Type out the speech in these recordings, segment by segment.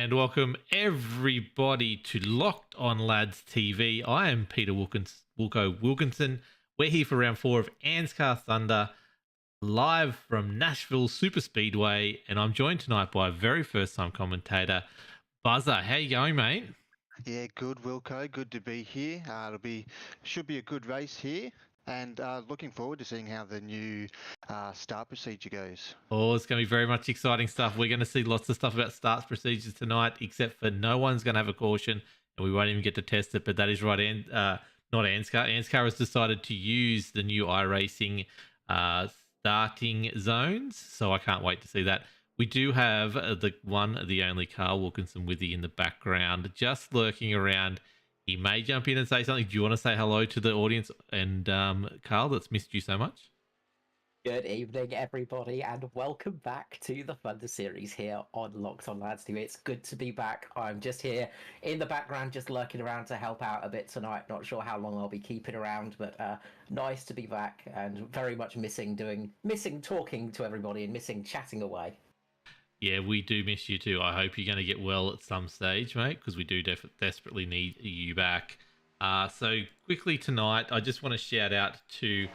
and welcome everybody to Locked On Lads TV. I am Peter Wilkinson. We're here for round 4 of ANZCAR Thunder, live from Nashville Super Speedway, and I'm joined tonight by a very first-time commentator, Buzzer. How you going, mate? Yeah, good, Wilco. Good to be here. Should be a good race here, and looking forward to seeing how the new start procedure goes. Oh, it's going to be very much exciting stuff. We're going to see lots of stuff about starts procedures tonight, except for no one's going to have a caution, and we won't even get to test it. But that is right, and not ANZCAR. ANZCAR has decided to use the new iRacing starting zones, so I can't wait to see that. We do have the only Carl Wilkinson with you in the background, just lurking around. He may jump in and say something. Do you want to say hello to the audience and Carl, that's missed you so much? Good evening, everybody, and welcome back to the Thunder series here on Locked On Lads TV. It's good to be back. I'm just here in the background, just lurking around to help out a bit tonight. Not sure how long I'll be keeping around, but nice to be back, and very much missing talking to everybody and missing chatting away. Yeah, we do miss you too. I hope you're going to get well at some stage, mate, because we do desperately need you back. So quickly tonight, I just want to shout out to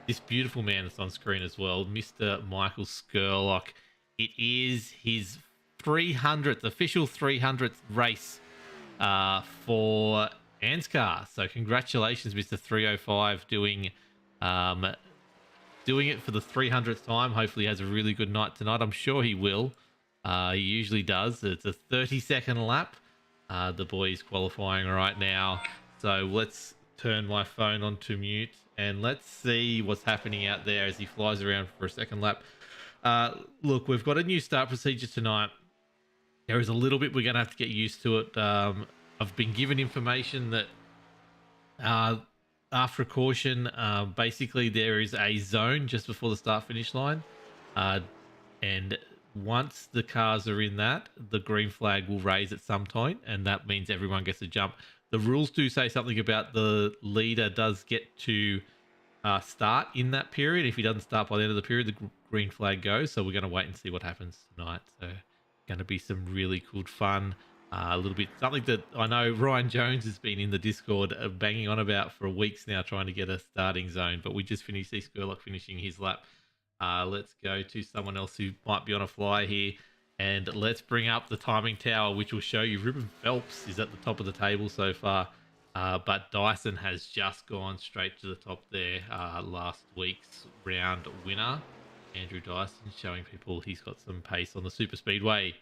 this beautiful man that's on screen as well, Mr. Michael Skurlock. It is his 300th, official 300th race for ANZCAR. So congratulations, Mr. 305, doing it for the 300th time. Hopefully he has a really good night tonight. I'm sure he will. He usually does. It's a 30-second lap. The boy is qualifying right now. So let's turn my phone onto mute and let's see what's happening out there as he flies around for a second lap. Look, we've got a new start procedure tonight. There is a little bit we're going to have to get used to it. I've been given information that after a caution, basically there is a zone just before the start-finish line. And once the cars are in that, the green flag will raise at some point, and that means everyone gets a jump. The rules do say something about the leader does get to start in that period. If he doesn't start by the end of the period, the green flag goes. So we're going to wait and see what happens tonight. So going to be some really good fun. A little bit something that I know Ryan Jones has been in the Discord banging on about for weeks now, trying to get a starting zone. But we just finished Skurlock finishing his lap. Let's go to someone else who might be on a fly here. And let's bring up the timing tower, which will show you Ruben Phelps is at the top of the table so far. But Dyson has just gone straight to the top there. Last week's round winner, Andrew Dyson, showing people he's got some pace on the super speedway.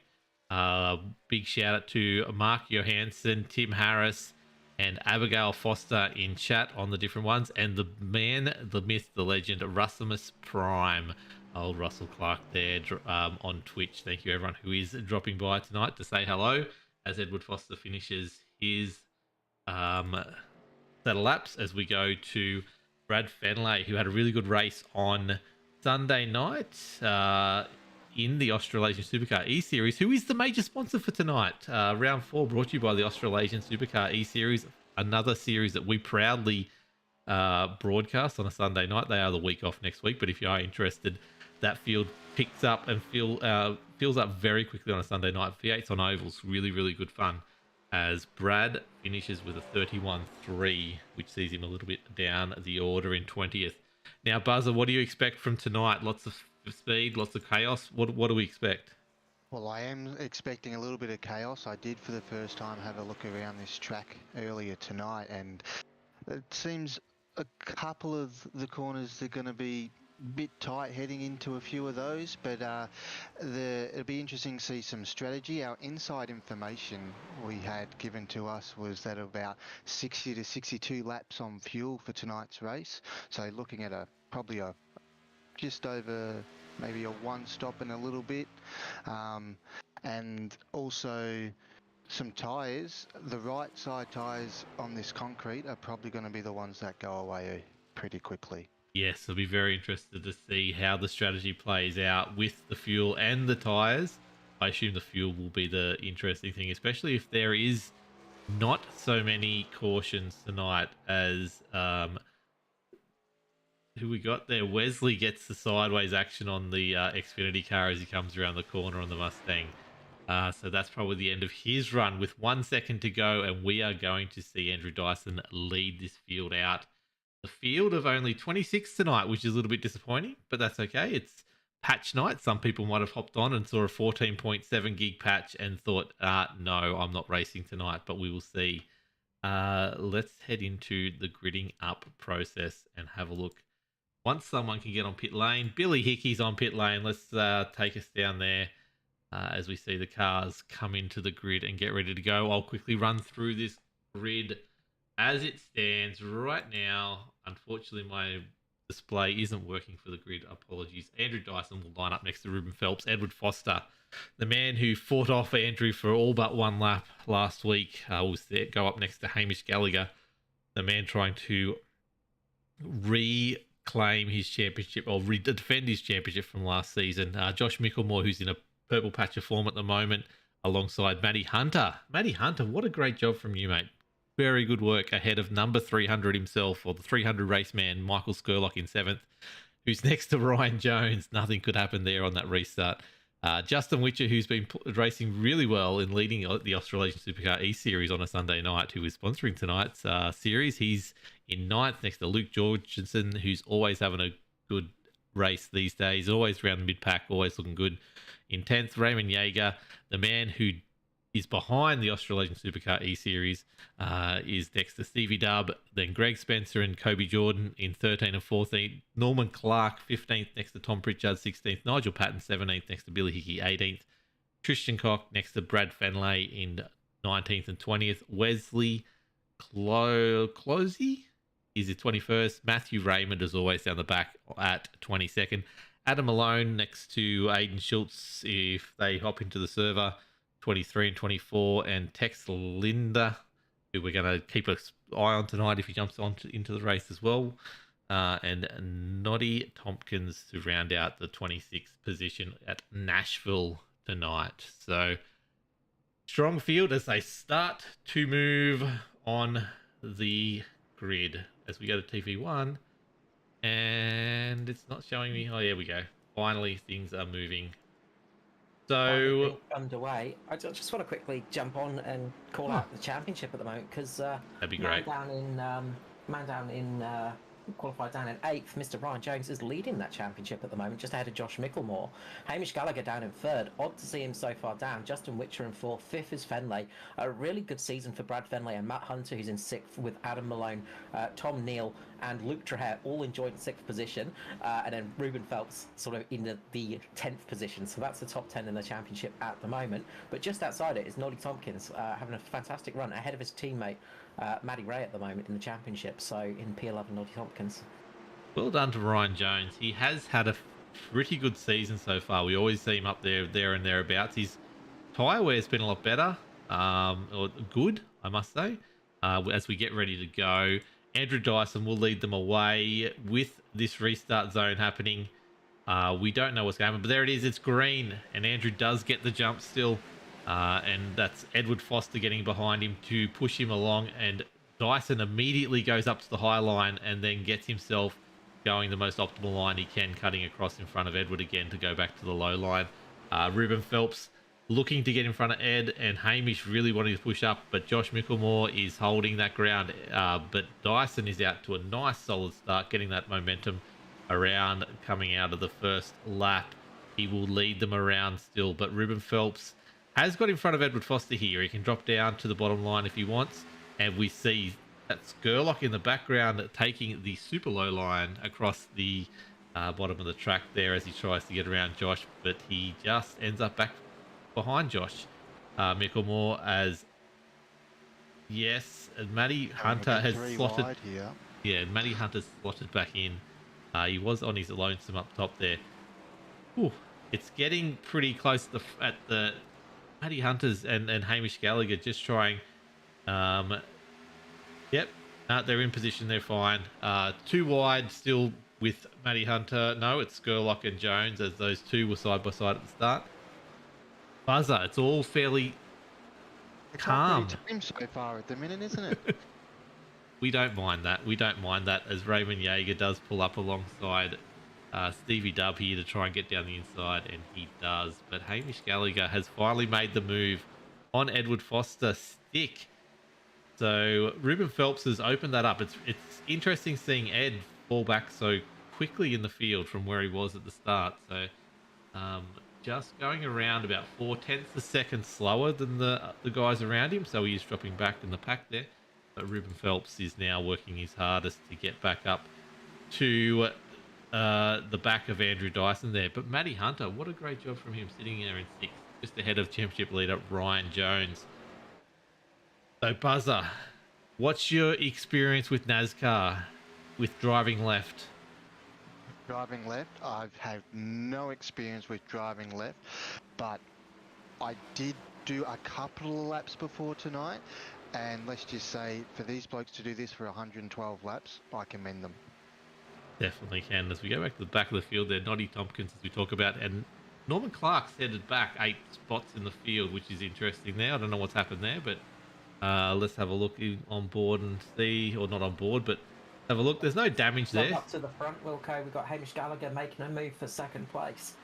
Big shout out to Mark Johansson, Tim Harris, and Abigail Foster in chat on the different ones. And the man, the myth, the legend, Russimus Prime. Old Russell Clark there on Twitch. Thank you, everyone who is dropping by tonight to say hello as Edward Foster finishes his set of laps as we go to Brad Fenley, who had a really good race on Sunday night in the Australasian Supercar E-Series, who is the major sponsor for tonight. Round 4 brought to you by the Australasian Supercar E-Series, another series that we proudly broadcast on a Sunday night. They are the week off next week, but if you are interested, that field picks up and fills up very quickly on a Sunday night. V8s on ovals, really, really good fun. As Brad finishes with a 31.3, which sees him a little bit down the order in 20th. Now, Buzzer, what do you expect from tonight? Lots of speed, lots of chaos. What do we expect? Well, I am expecting a little bit of chaos. I did for the first time have a look around this track earlier tonight, and it seems a couple of the corners are going to be bit tight heading into a few of those, but it'll be interesting to see some strategy. Our inside information we had given to us was that about 60 to 62 laps on fuel for tonight's race. So looking at probably just over maybe a one stop and a little bit, and also some tyres. The right side tyres on this concrete are probably going to be the ones that go away pretty quickly. Yes, I'll be very interested to see how the strategy plays out with the fuel and the tyres. I assume the fuel will be the interesting thing, especially if there is not so many cautions tonight as who we got there. Wesley gets the sideways action on the Xfinity car as he comes around the corner on the Mustang. So that's probably the end of his run with 1 second to go, and we are going to see Andrew Dyson lead this field out. The field of only 26 tonight, which is a little bit disappointing, but that's okay. It's patch night. Some people might have hopped on and saw a 14.7 gig patch and thought, no, I'm not racing tonight, but we will see. Let's head into the gridding up process and have a look. Once someone can get on pit lane, Billy Hickey's on pit lane. Let's take us down there as we see the cars come into the grid and get ready to go. I'll quickly run through this grid as it stands right now. Unfortunately, my display isn't working for the grid. Apologies. Andrew Dyson will line up next to Ruben Phelps. Edward Foster, the man who fought off Andrew for all but one lap last week, will go up next to Hamish Gallagher, the man trying to reclaim his championship or defend his championship from last season. Josh Micklemore, who's in a purple patch of form at the moment, alongside Matty Hunter. Matty Hunter, what a great job from you, mate. Very good work ahead of number 300 himself, or the 300 race man, Michael Skurlock in 7th, who's next to Ryan Jones. Nothing could happen there on that restart. Justin Witcher, who's been racing really well in leading the Australasian Supercar E-Series on a Sunday night, who is sponsoring tonight's series. He's in 9th next to Luke Georgensen, who's always having a good race these days, always around the mid-pack, always looking good. In 10th, Raymond Yeager, the man who is behind the Australasian Supercar E-Series, is next to Stevie Dubb, then Greg Spencer and Kobe Jordan in 13 and 14. Norman Clark, 15th next to Tom Pritchard, 16th. Nigel Patton, 17th next to Billy Hickey, 18th. Christian Koch next to Brad Fenley in 19th and 20th. Wesley Closey is the 21st. Matthew Raymond, as always, down the back at 22nd. Adam Malone next to Aiden Schultz if they hop into the server, 23 and 24, and Tex Linda, who we're going to keep an eye on tonight if he jumps into the race as well, and Noddy Tompkins to round out the 26th position at Nashville tonight. So strong field as they start to move on the grid as we go to TV1, and it's not showing me. Oh, here we go. Finally, things are moving. So underway. I just want to quickly jump on and call out the championship at the moment because that'd be great. Man down in qualified down in 8th, Mr. Ryan Jones is leading that championship at the moment, just ahead of Josh Micklemore. Hamish Gallagher down in 3rd. Odd to see him so far down. Justin Witcher in 4th. 5th is Fenley. A really good season for Brad Fenley and Matt Hunter, who's in 6th, with Adam Malone, Tom Neal, and Luke Trahere all in joint 6th position. And then Ruben Phelps sort of in the 10th position. So that's the top 10 in the championship at the moment. But just outside it is Noddy Tompkins having a fantastic run ahead of his teammate Matty Ray at the moment in the championship. So in P11, Noddy Tompkins. Well done to Ryan Jones. He has had a pretty good season so far. We always see him up there and thereabouts. His tyre wear's been a lot better, or good, I must say, as we get ready to go. Andrew Dyson will lead them away with this restart zone happening. We don't know what's going on, but there it is. It's green, and Andrew does get the jump still. And that's Edward Foster getting behind him to push him along, and Dyson immediately goes up to the high line and then gets himself going the most optimal line he can, cutting across in front of Edward again to go back to the low line. Ruben Phelps looking to get in front of Ed, and Hamish really wanting to push up, but Josh Micklemore is holding that ground. But Dyson is out to a nice solid start, getting that momentum around coming out of the first lap. He will lead them around still, but Ruben Phelps has got in front of Edward Foster here. He can drop down to the bottom line if he wants. And we see that Skurlock in the background taking the super low line across the bottom of the track there as he tries to get around Josh. But he just ends up back behind Josh. Micklemore as... Yes, and Matty Hunter has slotted... Here. Yeah, Matty Hunter's slotted back in. He was on his lonesome up top there. Ooh, it's getting pretty close at the Matty Hunters and Hamish Gallagher just trying. Yep, they're in position. They're fine. Too wide still with Matty Hunter. No, it's Skurlock and Jones as those two were side by side at the start. Buzzer, it's all fairly calm. Team so far at the minute, isn't it? We don't mind that. We don't mind that as Raymond Yeager does pull up alongside Stevie Dub here to try and get down the inside, and he does. But Hamish Gallagher has finally made the move on Edward Foster stick. So Ruben Phelps has opened that up. It's interesting seeing Ed fall back so quickly in the field from where he was at the start. So just going around about 4/10 a second slower than the guys around him. So he is dropping back in the pack there. But Ruben Phelps is now working his hardest to get back up to the back of Andrew Dyson there. But Matty Hunter, what a great job from him sitting there in sixth, just ahead of championship leader Ryan Jones. So Buzzer, what's your experience with NASCAR with driving left? Driving left, I've had no experience with driving left, but I did do a couple of laps before tonight, and let's just say for these blokes to do this for 112 laps, I commend them. Definitely can. As we go back to the back of the field there, Noddy Tompkins, as we talk about, and Norman Clark's headed back 8 spots in the field, which is interesting there. I don't know what's happened there, but let's have a look on board and see, or not on board, but have a look. There's no damage there. Up to the front, Wilco. We've got Hamish Gallagher making a move for second place.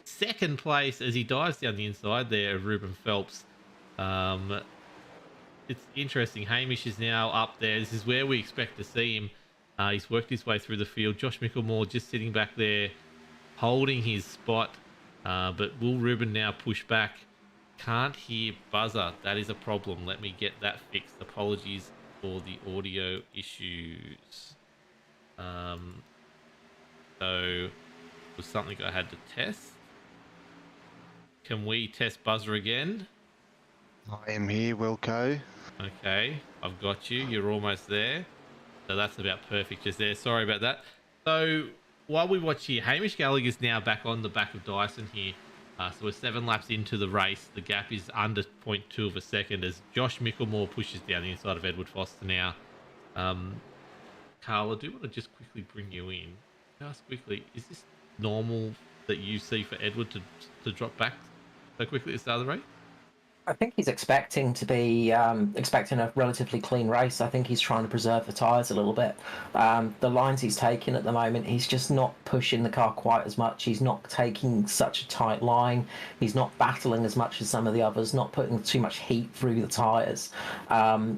Second place as he dives down the inside there of Ruben Phelps. It's interesting. Hamish is now up there. This is where we expect to see him. He's worked his way through the field. Josh Micklemore just sitting back there, holding his spot. But will Ruben now push back? Can't hear Buzzer. That is a problem. Let me get that fixed. Apologies for the audio issues. So it was something I had to test. Can we test Buzzer again? I am here, Wilco. Okay, I've got you. You're almost there. So that's about perfect just there. Sorry about that. So while we watch here, Hamish Gallagher's now back on the back of Dyson here. So we're 7 laps into the race. The gap is under 0.2 of a second as Josh Micklemore pushes down the inside of Edward Foster now. Carl, I do want to just quickly bring you in. Just quickly, is this normal that you see for Edward to drop back so quickly at the start of the race? I think he's expecting to be expecting a relatively clean race. I think he's trying to preserve the tyres a little bit. The lines he's taking at the moment, he's just not pushing the car quite as much. He's not taking such a tight line. He's not battling as much as some of the others, not putting too much heat through the tyres.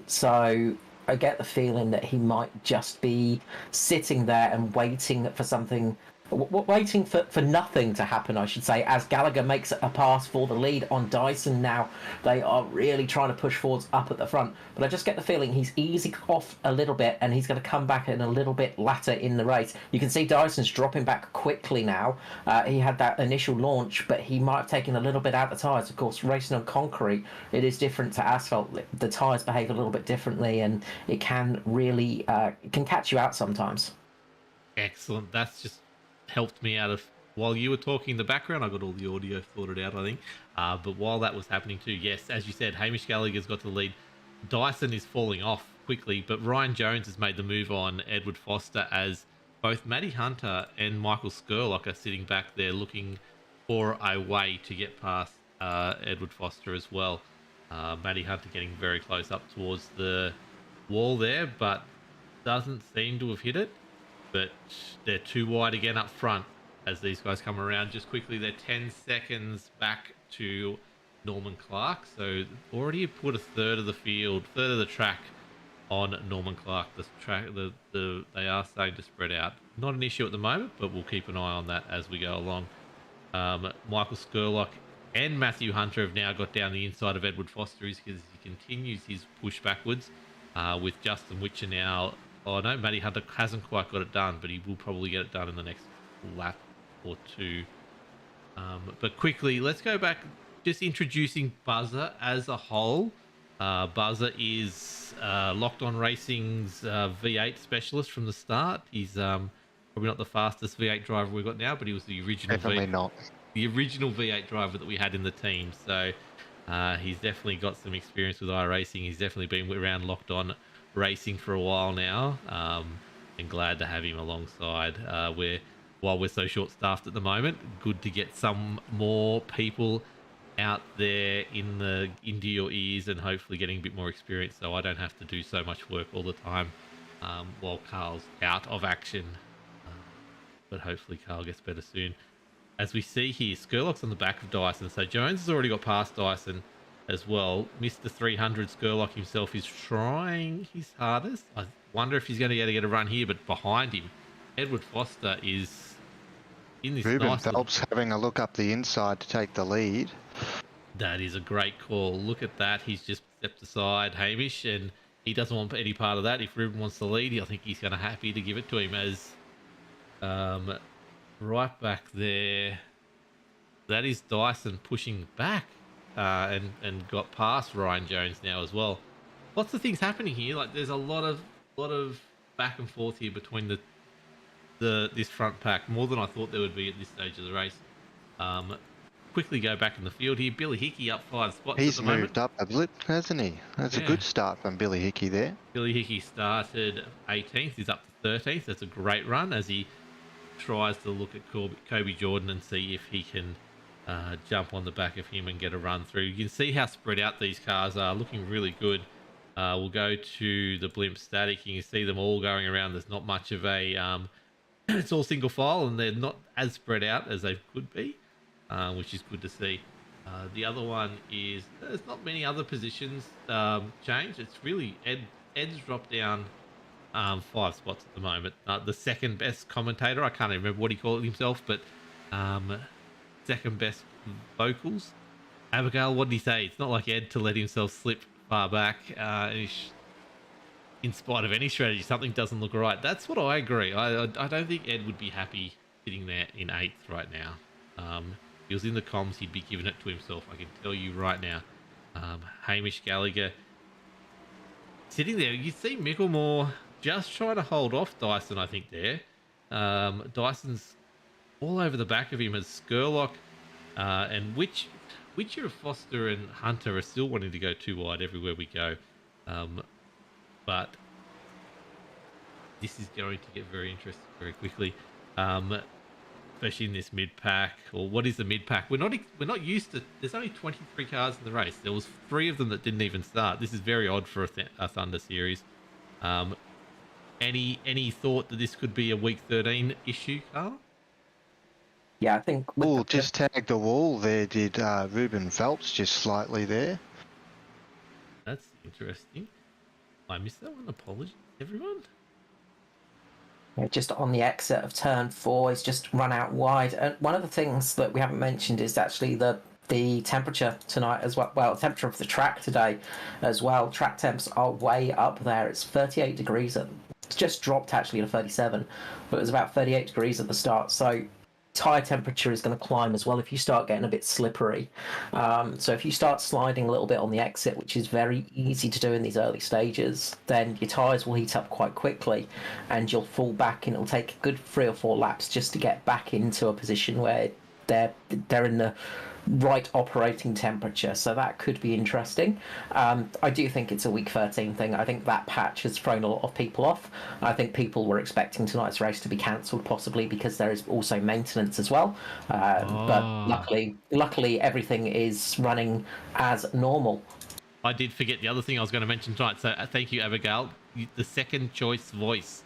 So I get the feeling that he might just be sitting there and waiting for something. Waiting for nothing to happen, I should say, as Gallagher makes a pass for the lead on Dyson now. They are really trying to push forwards up at the front, but I just get the feeling he's easing off a little bit and he's going to come back in a little bit later in the race. You can see Dyson's dropping back quickly now. He had that initial launch, but he might have taken a little bit out of the tyres. Of course, racing on concrete, it is different to asphalt. The tyres behave a little bit differently and it can really can catch you out sometimes. Excellent. That's just helped me out of while you were talking in the background. I got all the audio sorted out, I think. But while that was happening too, yes, as you said, Hamish Gallagher's got the lead. Dyson is falling off quickly, but Ryan Jones has made the move on Edward Foster as both Matty Hunter and Michael Skurlock are sitting back there looking for a way to get past Edward Foster as well. Matty Hunter getting very close up towards the wall there, but doesn't seem to have hit it. But they're too wide again up front as these guys come around. Just quickly, they're 10 seconds back to Norman Clark. So already put a third of the track on Norman Clark. They are starting to spread out. Not an issue at the moment, but we'll keep an eye on that as we go along. Michael Skurlock and Matthew Hunter have now got down the inside of Edward Foster as he continues his push backwards with Justin Witcher now. Oh no, Matty Hunter hasn't quite got it done, but he will probably get it done in the next lap or two. But quickly, let's go back, just introducing Buzzer as a whole. Buzzer is Locked On Racing's V8 specialist from the start. He's probably not the fastest V8 driver we've got now, but he was the original the original V8 driver that we had in the team. So he's definitely got some experience with iRacing. He's definitely been around Locked On Racing for a while now, and glad to have him alongside. While we're so short-staffed at the moment, good to get some more people out there into your ears and hopefully getting a bit more experience, so I don't have to do so much work all the time while Carl's out of action. but hopefully Carl gets better soon. As we see here, Skurlock's on the back of Dyson, so Jones has already got past Dyson as well. Mr. 300 Skurlock himself is trying his hardest. I wonder if he's going to be able to get a run here, but behind him, Edward Foster is in this Ruben nice little... Phelps having a look up the inside to take the lead. That is a great call. Look at that. He's just stepped aside, Hamish, and he doesn't want any part of that. If Ruben wants the lead, I think he's going to happy to give it to him as right back there. That is Dyson pushing back and got past Ryan Jones now as well. Lots of things happening here. Like there's a lot of back and forth here between this front pack, more than I thought there would be at this stage of the race. Quickly go back in the field here. Billy Hickey up 5 spots. He's at the moved moment. up a bit, hasn't he? That's a good start from Billy Hickey there. Billy Hickey started 18th. He's up to 13th. That's a great run as he tries to look at Kobe Jordan and see if he can jump on the back of him and get a run through. You can see how spread out these cars are, looking really good. We'll go to the blimp static. You can see them all going around. There's not much of a... it's all single file and they're not as spread out as they could be, which is good to see. The other one is there's not many other positions changed. It's really Ed's dropped down 5 spots at the moment. The second best commentator, I can't even remember what he called himself, but second best vocals. Abigail, what did he say? It's not like Ed to let himself slip far back. In spite of any strategy, something doesn't look right. That's what I agree. I don't think Ed would be happy sitting there in 8th right now. If he was in the comms, he'd be giving it to himself. I can tell you right now. Hamish Gallagher sitting there. You see Micklemore just trying to hold off Dyson, I think, there. Dyson's all over the back of him as Skurlock and Witcher, Foster and Hunter are still wanting to go too wide everywhere we go. But this is going to get very interesting very quickly. Especially in this mid-pack, or what is the mid-pack? We're not used to. There's only 23 cars in the race. There was 3 of them that didn't even start. This is very odd for a Thunder series. Any thought that this could be a week 13 issue, Carl? Yeah, I think... Oh, just tagged the wall there, did Ruben Phelps, just slightly there. That's interesting. I missed that one. Apologies, everyone. Yeah, just on the exit of turn 4, he's just run out wide. And one of the things that we haven't mentioned is actually the temperature tonight as well. Well, the temperature of the track today as well. Track temps are way up there. It's 38 degrees. It's just dropped actually to 37, but it was about 38 degrees at the start. So tire temperature is going to climb as well if you start getting a bit slippery. So if you start sliding a little bit on the exit, which is very easy to do in these early stages, then your tires will heat up quite quickly and you'll fall back, and it'll take a good 3 or 4 laps just to get back into a position where they're in the right operating temperature. So that could be interesting. I do think it's a week 13 thing. I think that patch has thrown a lot of people off. I think people were expecting tonight's race to be cancelled, possibly because there is also maintenance as well. But luckily everything is running as normal. I did forget the other thing I was going to mention tonight, so thank you, Abigail. The second choice voice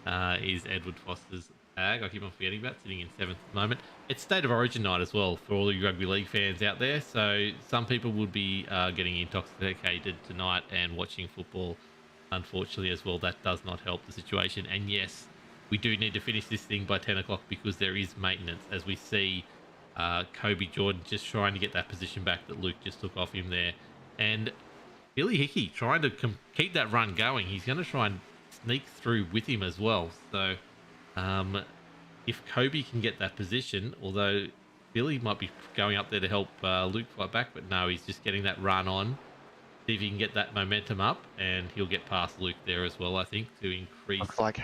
is Edward Foster's tag. I keep on forgetting about, sitting in 7th at the moment. It's State of Origin night as well for all you rugby league fans out there, so some people would be getting intoxicated tonight and watching football, unfortunately, as well. That does not help the situation. And yes, we do need to finish this thing by 10 o'clock because there is maintenance, as we see Kobe Jordan just trying to get that position back that Luke just took off him there. And Billy Hickey trying to keep that run going. He's going to try and sneak through with him as well. So if Kobe can get that position, although Billy might be going up there to help Luke fight back, but no, he's just getting that run on. See if he can get that momentum up, and he'll get past Luke there as well, I think, to increase... Looks like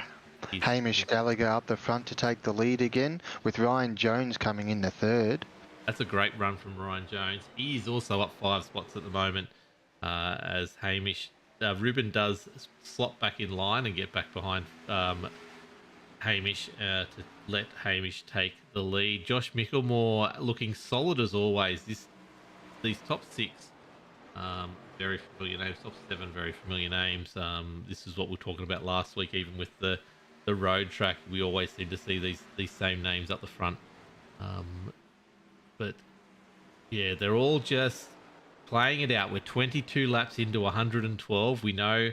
Hamish Gallagher up the front to take the lead again, with Ryan Jones coming in the 3rd. That's a great run from Ryan Jones. He's also up 5 spots at the moment as Hamish... Ruben does slot back in line and get back behind Hamish to let Hamish take the lead. Josh Micklemore looking solid as always. These top 6, very familiar names. Top 7, very familiar names. This is what we were talking about last week, even with the the road track, we always seem to see these same names up the front. But yeah, they're all just playing it out. We're 22 laps into 112. We know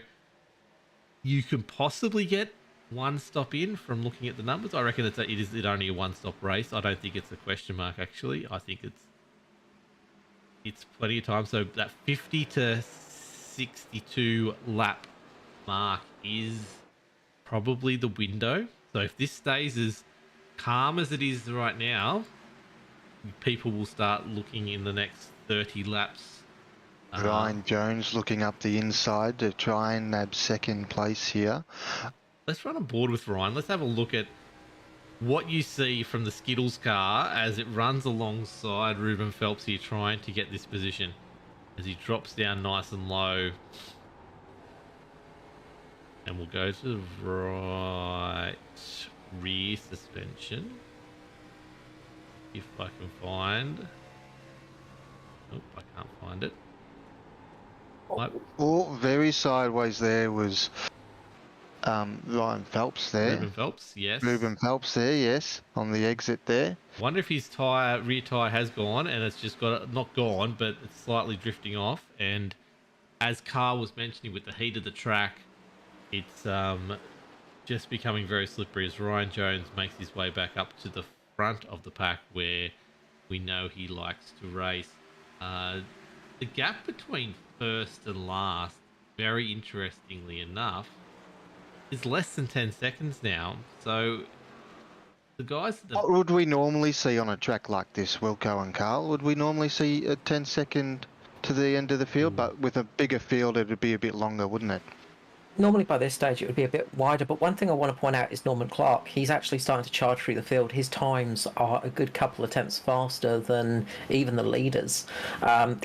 you can possibly get one stop in from looking at the numbers. I reckon it is only a one-stop race. I don't think it's a question mark, actually. I think it's plenty of time. So that 50 to 62 lap mark is probably the window. So if this stays as calm as it is right now, people will start looking in the next 30 laps. Ryan Jones looking up the inside to try and nab second place here. Let's run a board with Ryan. Let's have a look at what you see from the Skittles car as it runs alongside Ruben Phelps here, trying to get this position as he drops down nice and low. And we'll go to the right rear suspension. If I can find... Oh, I can't find it. Oh, very sideways there was Ryan Phelps there. Ruben Phelps, yes. Ruben Phelps there, yes, on the exit there. Wonder if his rear tyre has gone, and it's just not gone, but it's slightly drifting off. And as Carl was mentioning, with the heat of the track, it's just becoming very slippery as Ryan Jones makes his way back up to the front of the pack where we know he likes to race. The gap between first and last, very interestingly enough, is less than 10 seconds now. So the guys... What would we normally see on a track like this, Wilco and Carl? Would we normally see a 10-second to the end of the field? But with a bigger field, it would be a bit longer, wouldn't it? Normally by this stage it would be a bit wider, but one thing I want to point out is Norman Clark. He's actually starting to charge through the field. His times are a good couple of attempts faster than even the leaders.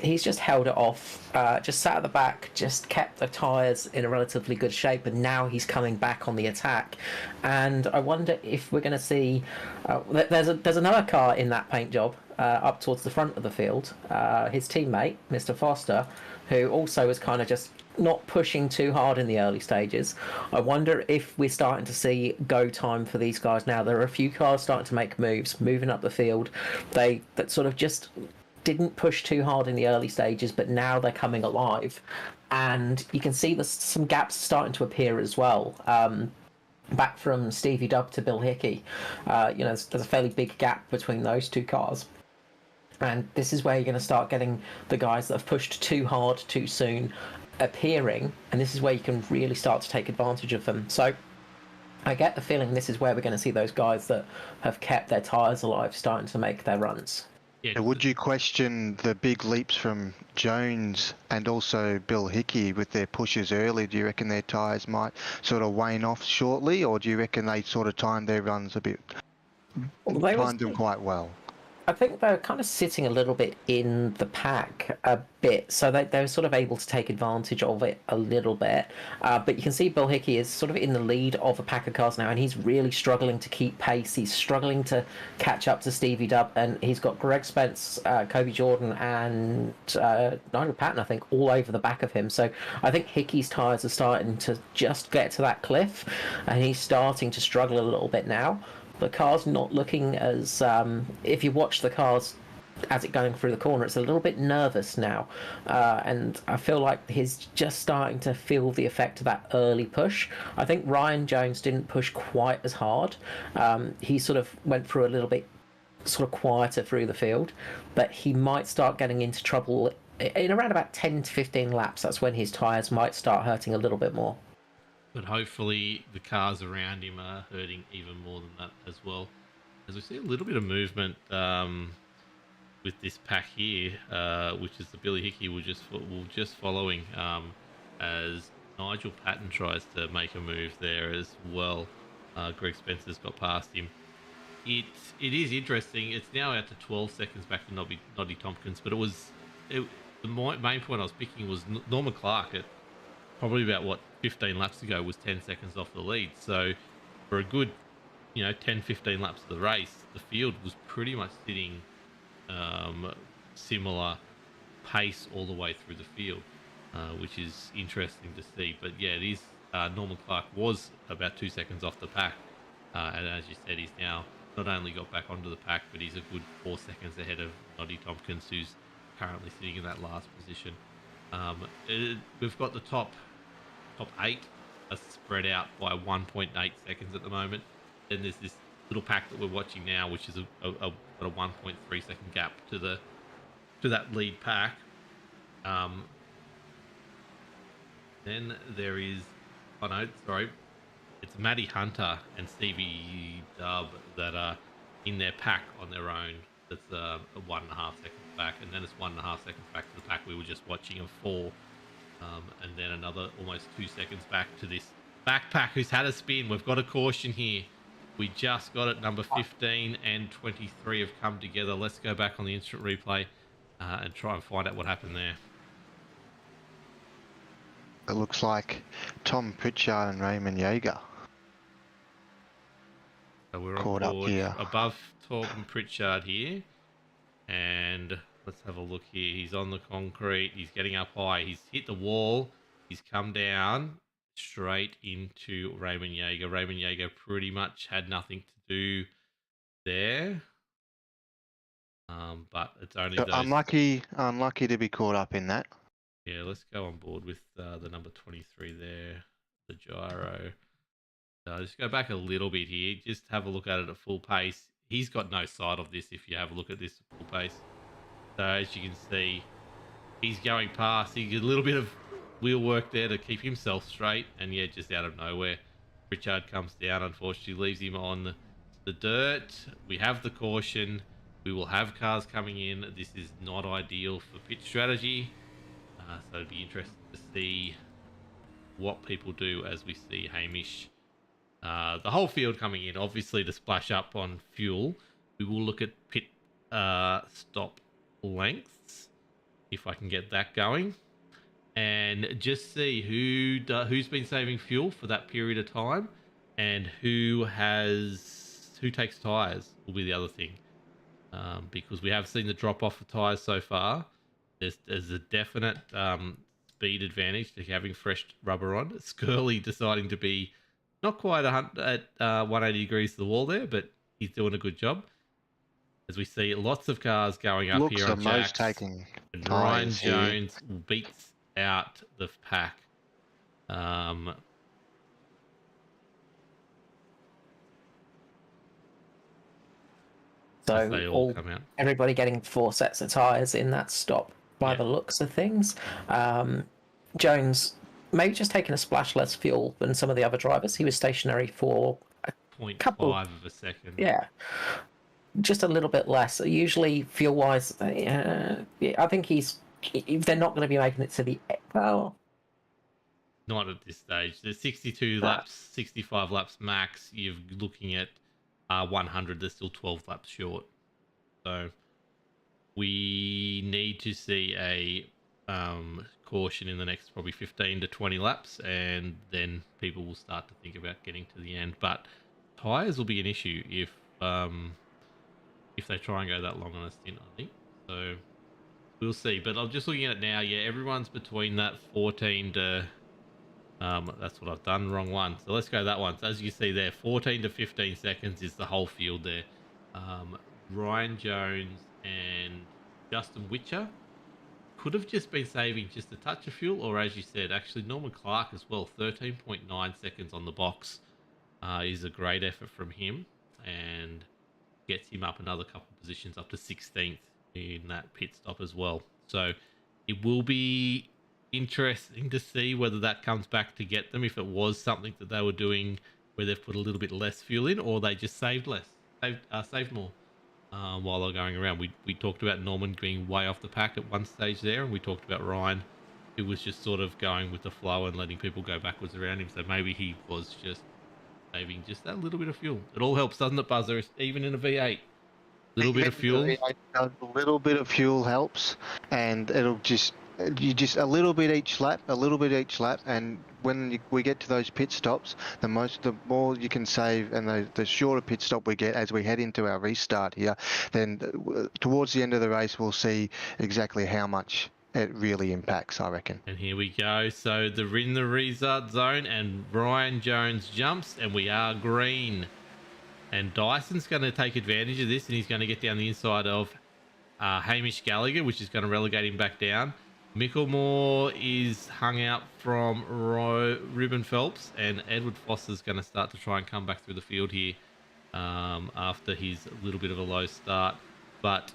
He's just held it off, just sat at the back, just kept the tyres in a relatively good shape, and now he's coming back on the attack. And I wonder if we're going to see... there's another car in that paint job up towards the front of the field. His teammate, Mr. Foster, who also is kind of just not pushing too hard in the early stages. I wonder if we're starting to see go time for these guys now. There are a few cars starting to make moves, moving up the field. That sort of just didn't push too hard in the early stages, but now they're coming alive. And you can see there's some gaps starting to appear as well. Back from Stevie Dubb to Bill Hickey, there's a fairly big gap between those two cars. And this is where you're going to start getting the guys that have pushed too hard too soon appearing, and this is where you can really start to take advantage of them. So I get the feeling this is where we're going to see those guys that have kept their tyres alive starting to make their runs. Yeah. Would you question the big leaps from Jones and also Bill Hickey with their pushes early? Do you reckon their tyres might sort of wane off shortly, or do you reckon they sort of timed their runs a bit, timed them quite well? I think they're kind of sitting a little bit in the pack a bit, so they're sort of able to take advantage of it a little bit. But you can see Bill Hickey is sort of in the lead of a pack of cars now, and he's really struggling to keep pace. He's struggling to catch up to Stevie Dubb, and he's got Greg Spence, Kobe Jordan, and Nigel Patton, I think, all over the back of him. So I think Hickey's tyres are starting to just get to that cliff, and he's starting to struggle a little bit now. The car's not looking as... if you watch the cars as it going through the corner, it's a little bit nervous now. And I feel like he's just starting to feel the effect of that early push. I think Ryan Jones didn't push quite as hard. He sort of went through a little bit sort of quieter through the field. But he might start getting into trouble in around about 10 to 15 laps. That's when his tyres might start hurting a little bit more. But hopefully the cars around him are hurting even more than that as well. As we see a little bit of movement with this pack here, which is the Billy Hickey we're just following, as Nigel Patton tries to make a move there as well. Greg Spencer's got past him. It is interesting. It's now out to 12 seconds back to Noddy Tompkins, but the main point I was picking was Norman Clark at probably about 15 laps ago was 10 seconds off the lead. So for a good 10-15 laps of the race, the field was pretty much sitting similar pace all the way through the field, which is interesting to see. But yeah, Norman Clark was about 2 seconds off the pack. And as you said, he's now not only got back onto the pack, but he's a good 4 seconds ahead of Noddy Tompkins, who's currently sitting in that last position. We've got the top 8 are spread out by 1.8 seconds at the moment. Then there's this little pack that we're watching now, which is a 1.3 second gap to that lead pack. Then there is, it's Matty Hunter and Stevie Dub that are in their pack on their own. That's a 1.5 seconds back, and then it's 1.5 seconds back to the pack we were just watching of 4. And then another almost 2 seconds back to this backpack who's had a spin. We've got a caution here. We just got it. Number 15 and 23 have come together. Let's go back on the instant replay and try and find out what happened there. It looks like Tom Pritchard and Raymond Yeager. So we're caught on board up here. above Tom Pritchard here. And let's have a look here. He's on the concrete. He's getting up high. He's hit the wall. He's come down straight into Raymond Yeager. Raymond Yeager pretty much had nothing to do there. But it's only So those... unlucky to be caught up in that. Yeah, let's go on board with the number 23 there, the gyro. Just go back a little bit here. Just have a look at it at full pace. He's got no sight of this if you have a look at this at full pace. So as you can see, he's going past. He did a little bit of wheel work there to keep himself straight. And yeah, just out of nowhere, Pritchard comes down, unfortunately, leaves him on the dirt. We have the caution. We will have cars coming in. This is not ideal for pit strategy. So it'd be interesting to see what people do as we see Hamish. The whole field coming in, obviously, to splash up on fuel. We will look at pit stop lengths, if I can get that going, and just see who's been saving fuel for that period of time, and who takes tyres will be the other thing, because we have seen the drop off of tyres so far. There's a definite speed advantage to having fresh rubber on. Skirley deciding to be not quite at 180 degrees to the wall there, but he's doing a good job. As we see lots of cars going up here on Jacks. Taking and Ryan Jones beats out the pack. So everybody getting 4 sets of tyres in that stop by the looks of things. Jones maybe just taking a splash less fuel than some of the other drivers. He was stationary for a 0.5 of a second. Yeah, just a little bit less. Usually fuel-wise, I think they're not going to be making it to the... Well, not at this stage. There's 62 laps, 65 laps max. You're looking at 100. They're still 12 laps short. So we need to see a caution in the next probably 15 to 20 laps, and then people will start to think about getting to the end. But tyres will be an issue if they try and go that long on a stint, I think. So we'll see. But I'm just looking at it now. Yeah, everyone's between that 14 to... that's what I've done. Wrong one. So let's go that one. So as you see there, 14 to 15 seconds is the whole field there. Ryan Jones and Justin Witcher could have just been saving just a touch of fuel, or as you said, actually Norman Clark as well. 13.9 seconds on the box is a great effort from him, and gets him up another couple of positions up to 16th in that pit stop as well. So it will be interesting to see whether that comes back to get them, if it was something that they were doing where they've put a little bit less fuel in, or they just saved more while they're going around. We talked about Norman being way off the pack at one stage there, and we talked about Ryan, who was just sort of going with the flow and letting people go backwards around him. So maybe he was just saving just that little bit of fuel. It all helps, doesn't it, Buzzer? Even in a V8, little bit of fuel. A little bit of fuel helps, and it'll just a little bit each lap, and when we get to those pit stops, the more you can save, and the shorter pit stop we get as we head into our restart here, then towards the end of the race we'll see exactly how much it really impacts, I reckon. And here we go. So they're in the restart zone, and Ryan Jones jumps, and we are green. And Dyson's going to take advantage of this, and he's going to get down the inside of Hamish Gallagher, which is going to relegate him back down. Micklemore is hung out from Ruben Phelps, and Edward Foster's going to start to try and come back through the field here after his little bit of a low start. But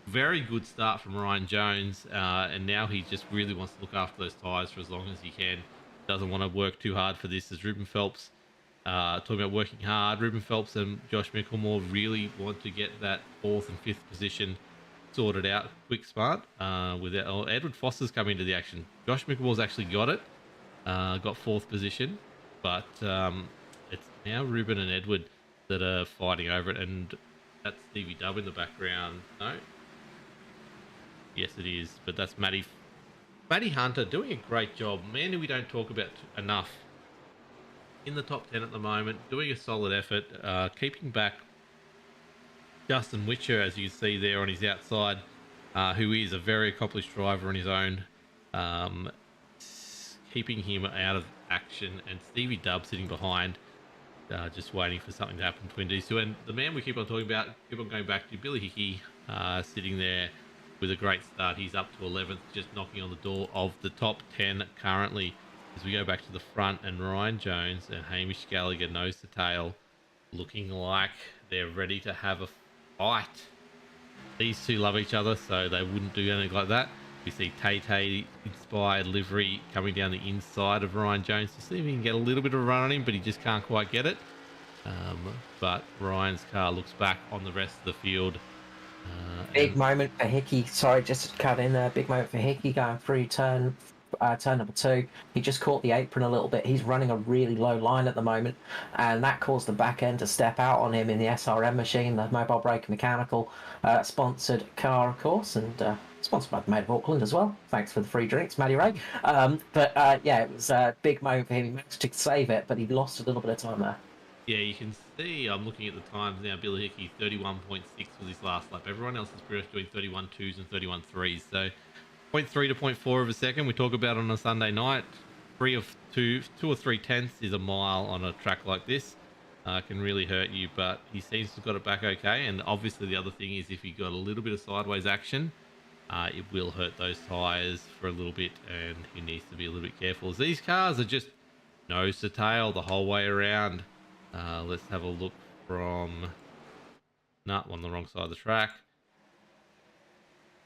very good start from Ryan Jones, and now he just really wants to look after those tyres for as long as he can. Doesn't want to work too hard for this, as Ruben Phelps, talking about working hard, Ruben Phelps and Josh Micklemore really want to get that 4th and 5th position sorted out quick smart. Edward Foster's coming into the action. Josh Micklemore's actually got it, got 4th position, but it's now Ruben and Edward that are fighting over it, and that's Stevie Dubb in the background. No? Yes, it is, but that's Matty Hunter doing a great job. Man, who we don't talk about enough. In the top 10 at the moment, doing a solid effort, keeping back Justin Witcher, as you see there on his outside, who is a very accomplished driver on his own, keeping him out of action, and Stevie Dubb sitting behind, just waiting for something to happen between these two. And the man we keep on talking about, keep on going back to, Billy Hickey, sitting there with a great start. He's up to 11th, just knocking on the door of the top 10 currently. As we go back to the front, and Ryan Jones and Hamish Gallagher nose to tail, looking like they're ready to have a fight. These two love each other, so they wouldn't do anything like that. We see Tay inspired livery coming down the inside of Ryan Jones to see if he can get a little bit of a run on him, but he just can't quite get it. But Ryan's car looks back on the rest of the field. Big moment for Hickey. Sorry, just to cut in there. Big moment for Hickey going through turn number 2. He just caught the apron a little bit. He's running a really low line at the moment, and that caused the back end to step out on him in the SRM machine, the Mobile Brake Mechanical sponsored car, of course, and sponsored by the Maid of Auckland as well. Thanks for the free drinks, Matty Ray. Yeah, it was a big moment for him. He managed to save it, but he lost a little bit of time there. Yeah, you can see, I'm looking at the times now, Billy Hickey, 31.6 was his last lap. Everyone else is pretty much doing 31.2s and 31.3s. So 0.3 to 0.4 of a second. We talk about on a Sunday night. 2 or 3 tenths is a mile on a track like this. Can really hurt you, but he seems to have got it back okay. And obviously the other thing is if you got a little bit of sideways action, it will hurt those tyres for a little bit, and he needs to be a little bit careful. As these cars are just nose to tail the whole way around. Let's have a look from... Nah, on the wrong side of the track.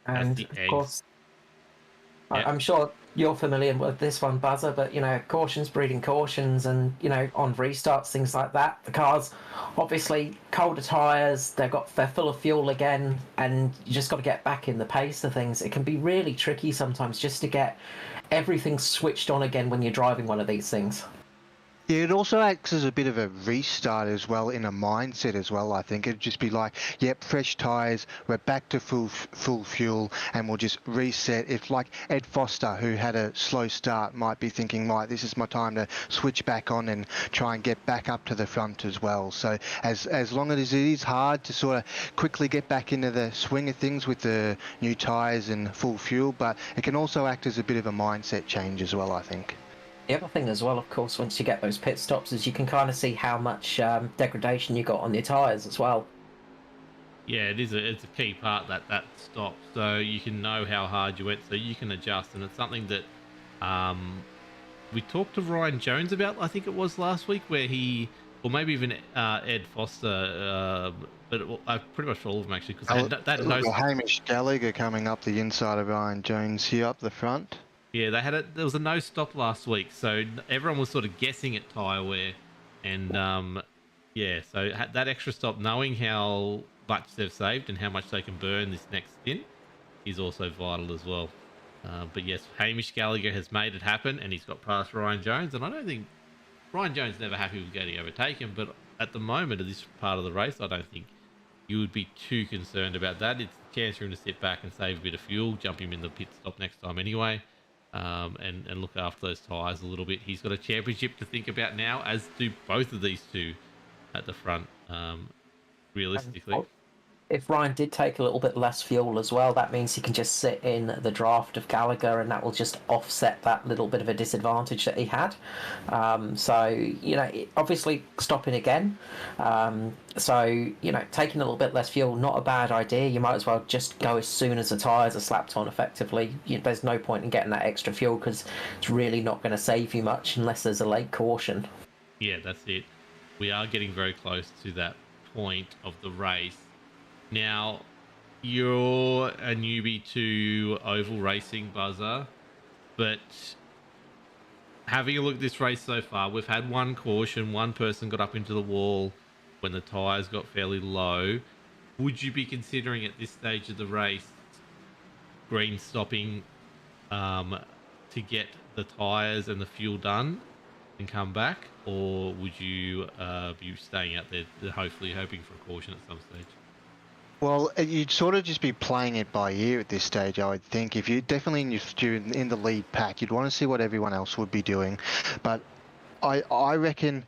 And the of eggs. course, Yep. I'm sure you're familiar with this one, Buzzer, but, cautions breeding cautions, and, on restarts, things like that. The cars, obviously, colder tyres, they're full of fuel again, and you just got to get back in the pace of things. It can be really tricky sometimes just to get everything switched on again when you're driving one of these things. Yeah, it also acts as a bit of a restart as well, in a mindset as well, I think. It'd just be like, yep, fresh tyres, we're back to full fuel, and we'll just reset. If like Ed Foster, who had a slow start, might be thinking, right, this is my time to switch back on and try and get back up to the front as well. So as long as it is hard to sort of quickly get back into the swing of things with the new tyres and full fuel, but it can also act as a bit of a mindset change as well, I think. The other thing as well, of course, once you get those pit stops, is you can kind of see how much degradation you got on your tyres as well. Yeah, it's a key part, that stop, so you can know how hard you went, so you can adjust. And it's something that we talked to Ryan Jones about, I think it was last week, where he, or maybe even Ed Foster, but pretty much all of them actually, because Hamish Gallagher coming up the inside of Ryan Jones here up the front. Yeah, there was a no stop last week, so everyone was sort of guessing at tyre wear, and so that extra stop, knowing how much they've saved and how much they can burn this next stint, is also vital as well. But yes, Hamish Gallagher has made it happen, and he's got past Ryan Jones, and I don't think Ryan Jones never happy with getting overtaken, but at the moment of this part of the race, I don't think you would be too concerned about that. It's a chance for him to sit back and save a bit of fuel, jump him in the pit stop next time anyway. And look after those tyres a little bit. He's got a championship to think about now, as do both of these two at the front, realistically. if Ryan did take a little bit less fuel as well, that means he can just sit in the draft of Gallagher, and that will just offset that little bit of a disadvantage that he had. So, obviously stopping again. So, taking a little bit less fuel, not a bad idea. You might as well just go as soon as the tyres are slapped on effectively. There's no point in getting that extra fuel because it's really not going to save you much unless there's a late caution. Yeah, that's it. We are getting very close to that point of the race. Now, you're a newbie to oval racing, Buzzer, but having a look at this race so far, we've had one caution, one person got up into the wall when the tyres got fairly low. Would you be considering at this stage of the race green stopping to get the tyres and the fuel done and come back, or would you be staying out there, hopefully hoping for a caution at some stage? Well, you'd sort of just be playing it by ear at this stage, I would think. If you're definitely in the lead pack, you'd want to see what everyone else would be doing. But I reckon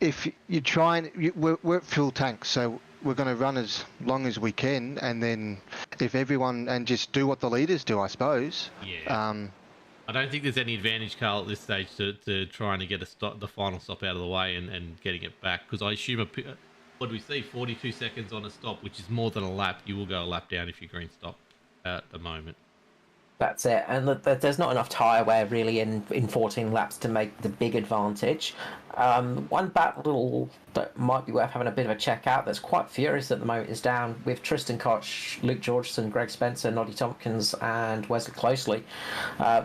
if you try and we're at full tank, so we're going to run as long as we can, and then if everyone and just do what the leaders do, I suppose. Yeah. I don't think there's any advantage, Carl, at this stage to trying to get the final stop out of the way and getting it back, because I assume what do we see? 42 seconds on a stop, which is more than a lap. You will go a lap down if you green stop at the moment. That's it. And there's not enough tyre wear really in 14 laps to make the big advantage. One battle that might be worth having a bit of a check out that's quite furious at the moment is down with Tristan Koch, Luke Georgeson, Greg Spencer, Noddy Tompkins and Wesley Closely.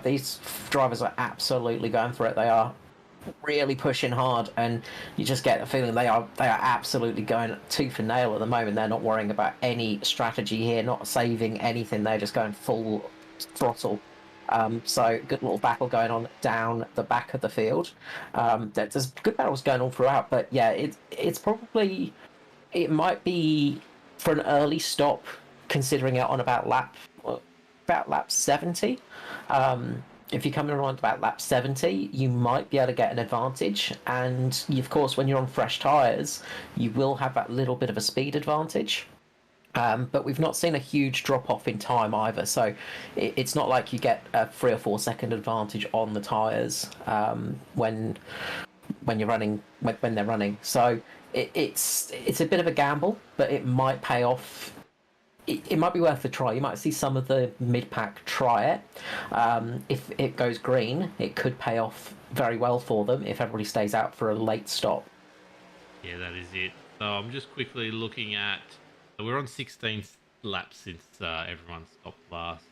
These drivers are absolutely going for it. They are really pushing hard, and you just get the feeling they are absolutely going tooth and nail at the moment. They're not worrying about any strategy here, not saving anything. They're just going full throttle. So good little battle going on down the back of the field. There's good battles going on throughout, but yeah, it's probably, it might be for an early stop, considering it on about lap 70. If you're coming around about lap 70, you might be able to get an advantage. And of course, when you're on fresh tyres, you will have that little bit of a speed advantage. But we've not seen a huge drop off in time either. So it's not like you get a 3 or 4 second advantage on the tyres when you're running, when they're running. So it's a bit of a gamble, but it might pay off. It might be worth a try. You might see some of the mid-pack try it. If it goes green, it could pay off very well for them if everybody stays out for a late stop. Yeah, that is it. So I'm just quickly looking at... So we're on 16 laps since everyone stopped last.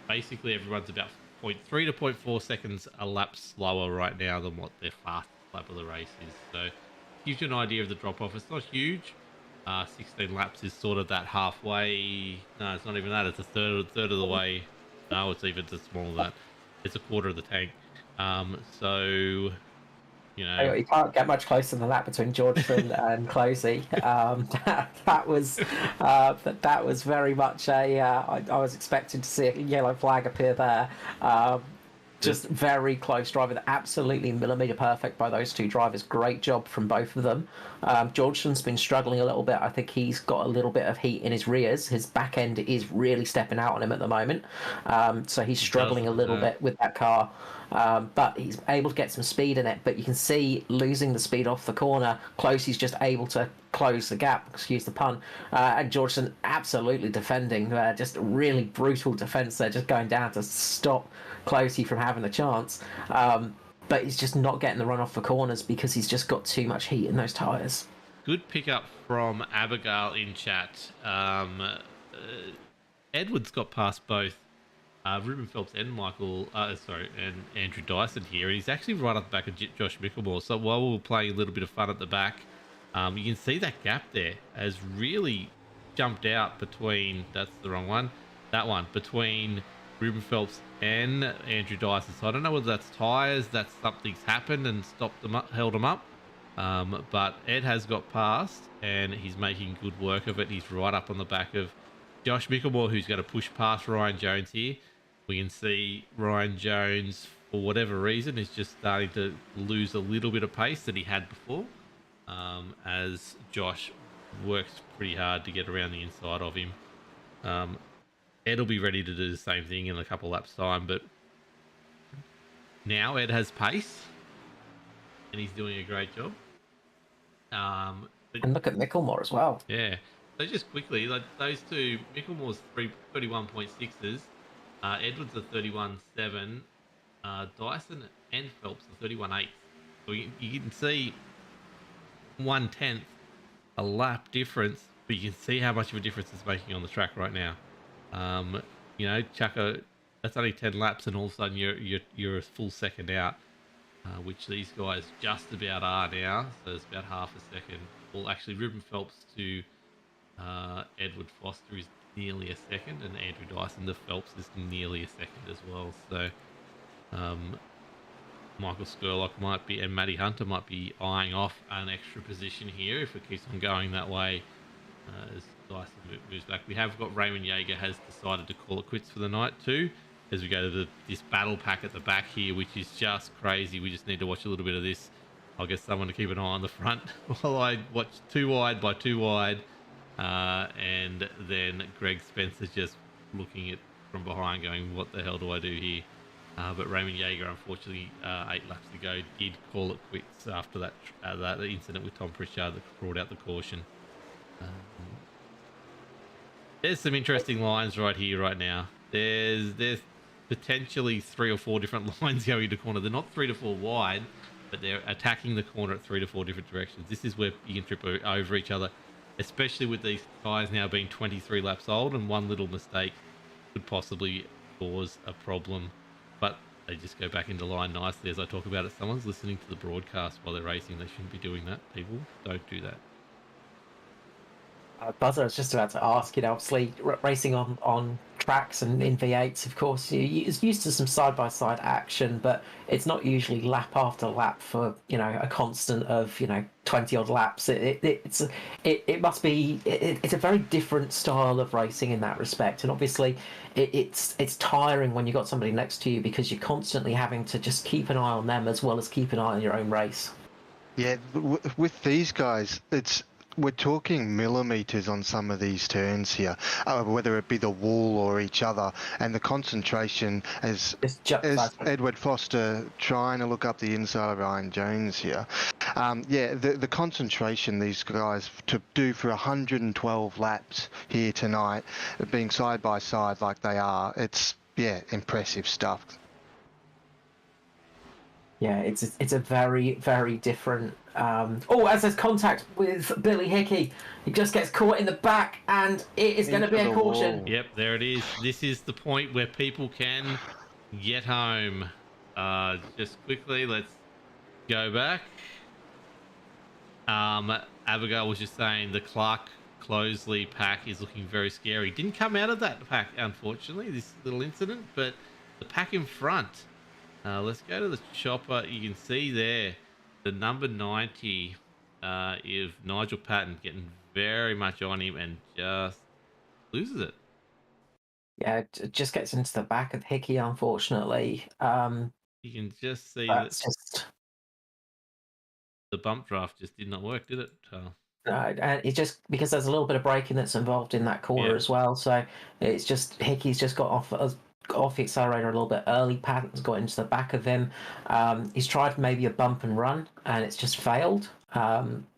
Basically everyone's about 0.3 to 0.4 seconds a lap slower right now than what their fastest lap of the race is. So it gives you an idea of the drop-off. It's not huge. 16 laps is sort of that halfway. No, it's not even that. It's a third of the way. No, it's even just smaller than that. It's a quarter of the tank. So, You can't get much closer than that between Georgeson and Closey. That was very much a. I was expecting to see a yellow flag appear there. Just very close driving, absolutely millimetre perfect by those two drivers. Great job from both of them. Georgeson's been struggling a little bit. I think he's got a little bit of heat in his rears. His back end is really stepping out on him at the moment. So he's struggling a little bit with that car. But he's able to get some speed in it. But you can see losing the speed off the corner, Closey's just able to close the gap, excuse the pun. And Georgeson absolutely defending, just really brutal defence there, just going down to stop Closey from having a chance. But he's just not getting the run off the corners because he's just got too much heat in those tyres. Good pickup from Abigail in chat. Edwards got past both Ruben Phelps and and Andrew Dyson here. He's actually right up the back of Josh Mickelmore. So while we were playing a little bit of fun at the back, you can see that gap there has really jumped out between, that's the wrong one, that one, between Ruben Phelps and Andrew Dyson. So I don't know whether that's tyres, that's something's happened and stopped them up, held them up. But Ed has got past and he's making good work of it. He's right up on the back of Josh Mickelmore, who's going to push past Ryan Jones here. We can see Ryan Jones, for whatever reason, is just starting to lose a little bit of pace that he had before. as Josh works pretty hard to get around the inside of him. Ed will be ready to do the same thing in a couple laps time, but now Ed has pace and he's doing a great job. And look at Micklemore as well. Yeah. So just quickly, like those two, Micklemore's 31.6s, Edwards are 31.7, Dyson and Phelps are 31.8. So you can see 1/10 a lap difference, but you can see how much of a difference it's making on the track right now. Chucko, that's only 10 laps, and all of a sudden you're a full second out, which these guys just about are now. So it's about half a second. Well, actually, Ruben Phelps to Edward Foster is nearly a second, and Andrew Dyson to Phelps is nearly a second as well. So Michael Skurlock might be, and Matty Hunter might be eyeing off an extra position here if it keeps on going that way as Dyson moves back. We have got Raymond Yeager has decided to call it quits for the night too, as we go to this battle pack at the back here, which is just crazy. We just need to watch a little bit of this. I'll get someone to keep an eye on the front while I watch 2 wide by 2 wide. And then Greg Spencer just looking at from behind going, what the hell do I do here? But Raymond Yeager, unfortunately, 8 laps ago, did call it quits after that incident with Tom Pritchard that brought out the caution. There's some interesting lines right here, right now. There's potentially 3 or 4 different lines going to corner. They're not 3 to 4 wide, but they're attacking the corner at 3 to 4 different directions. This is where you can trip over each other, especially with these tyres now being 23 laps old, and one little mistake could possibly cause a problem. But they just go back into line nicely as I talk about it. Someone's listening to the broadcast while they're racing. They shouldn't be doing that. People, don't do that. Buzzer, I was just about to ask, obviously racing on tracks and in V8s, of course, you're used to some side-by-side action, but it's not usually lap after lap for, a constant of, 20-odd laps. It's a very different style of racing in that respect. And obviously it's tiring when you've got somebody next to you because you're constantly having to just keep an eye on them as well as keep an eye on your own race. Yeah, with these guys, we're talking millimeters on some of these turns here, whether it be the wall or each other, and the concentration as Edward Foster trying to look up the inside of Ryan Jones here. The concentration these guys to do for 112 laps here tonight, being side by side like they are, it's impressive stuff. Yeah, it's a very, very different. As there's contact with Billy Hickey, he just gets caught in the back, and it is going to be a caution. Wall. Yep, there it is. This is the point where people can get home. Just quickly, let's go back. Abigail was just saying the Clark Closeley pack is looking very scary. Didn't come out of that pack, unfortunately, this little incident, but the pack in front. Let's go to the chopper. You can see there the number 90 of Nigel Patton getting very much on him and just loses it. Yeah, it just gets into the back of Hickey, unfortunately. You can just see that the bump draft just did not work, did it? No, and it's just because there's a little bit of braking that's involved in that corner as well. So it's just Hickey's just got off the accelerator a little bit early. Patton's got into the back of him. He's tried maybe a bump and run, and it's just failed.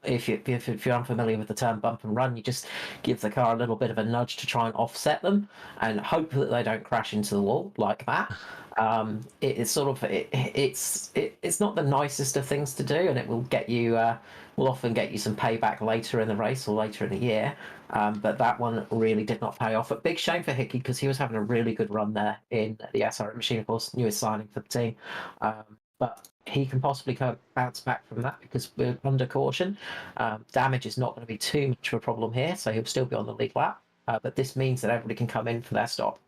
If you're unfamiliar with the term bump and run, you just give the car a little bit of a nudge to try and offset them and hope that they don't crash into the wall like that. It's not the nicest of things to do, and it will often get you some payback later in the race or later in the year. But that one really did not pay off. A big shame for Hickey because he was having a really good run there in the SRM machine, of course, newest signing for the team. But he can possibly bounce back from that because we're under caution. Damage is not going to be too much of a problem here, so he'll still be on the lead lap. But this means that everybody can come in for their stop.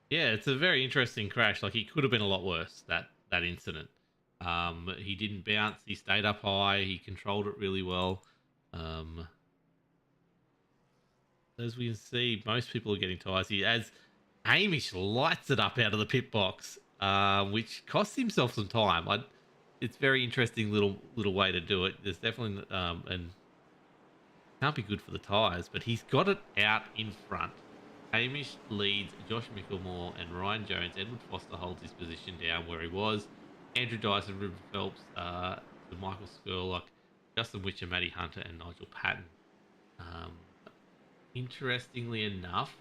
Yeah, it's a very interesting crash. Like, he could have been a lot worse, that incident. He didn't bounce. He stayed up high. He controlled it really well. As we can see, most people are getting tyres here. As Hamish lights it up out of the pit box, which costs himself some time. it's very interesting little way to do it. There's definitely and can't be good for the tyres, but he's got it out in front. Hamish leads Josh Mickelmore and Ryan Jones. Edward Foster holds his position down where he was. Andrew Dyson, Ruben Phelps, to Michael Skurlock, Justin Witcher, Matty Hunter, and Nigel Patton. Interestingly enough,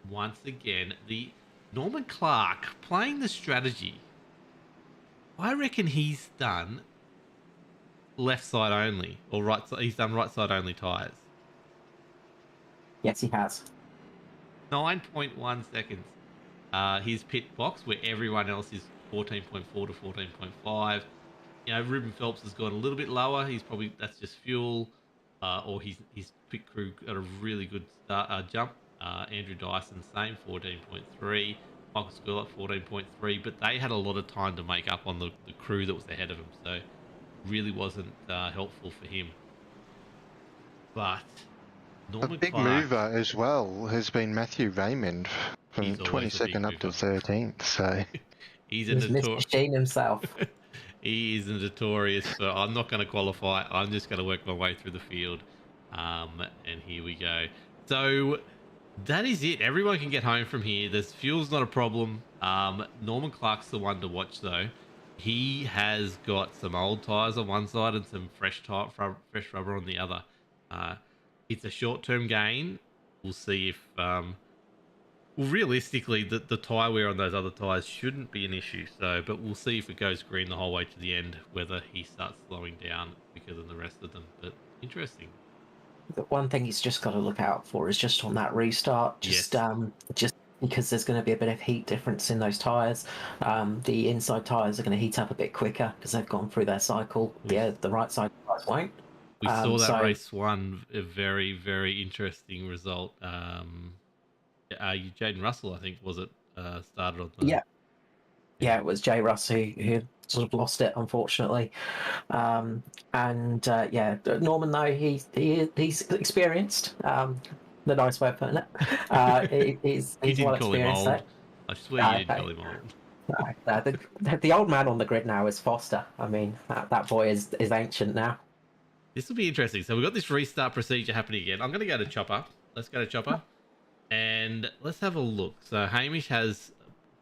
once again, the Norman Clark playing the strategy. I reckon he's done left side only, or right side. He's done right side only tyres. Yes, he has. 9.1 seconds. His pit box, where everyone else is 14.4 to 14.5. You know, Ruben Phelps has gone a little bit lower. That's just fuel, or his pit crew got a really good jump. Andrew Dyson, same 14.3. Michael Skurlock, 14.3. But they had a lot of time to make up on the crew that was ahead of him, so really wasn't helpful for him. But Norman A big Clark, mover as well has been Matthew Raymond from He's always a big 22nd up to mover. 13th. So he's He's Mr. Sheen himself. He is notorious for, I'm not going to qualify. I'm just going to work my way through the field. And here we go. So that is it. Everyone can get home from here. This fuel's not a problem. Norman Clark's the one to watch, though. He has got some old tyres on one side and some fresh rubber on the other. It's a short-term gain. We'll see if... well, realistically, the tyre wear on those other tyres shouldn't be an issue. But we'll see if it goes green the whole way to the end, whether he starts slowing down quicker than the rest of them. But interesting. The one thing he's just got to look out for is just on that restart. Just because there's going to be a bit of heat difference in those tyres. The inside tyres are going to heat up a bit quicker because they've gone through their cycle. Yeah, the right side tyres won't. We saw that race one, a very, very interesting result. Jaden Russell, I think, was it, started on the... Yeah, it was Jay Russ who sort of lost it, unfortunately. Norman, though, he's experienced. The nice way of putting it. He's well experienced. I swear you didn't call him old. The old man on the grid now is Foster. I mean, that boy is ancient now. This will be interesting. So we've got this restart procedure happening again. I'm going to go to Chopper. Let's go to Chopper. And let's have a look. So Hamish has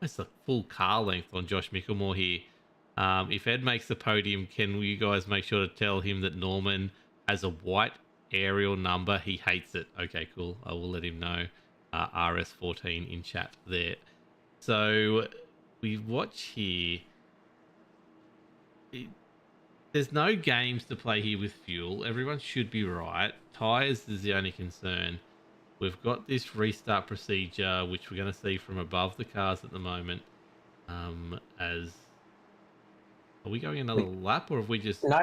almost a full car length on Josh Mickelmore here. If Ed makes the podium, can you guys make sure to tell him that Norman has a white aerial number? He hates it. Okay, cool. I will let him know. RS14 in chat there. So we watch here. There's no games to play here with fuel. Everyone should be right. Tyres is the only concern. We've got this restart procedure, which we're going to see from above the cars at the moment. Are we going another lap, or have we just... No,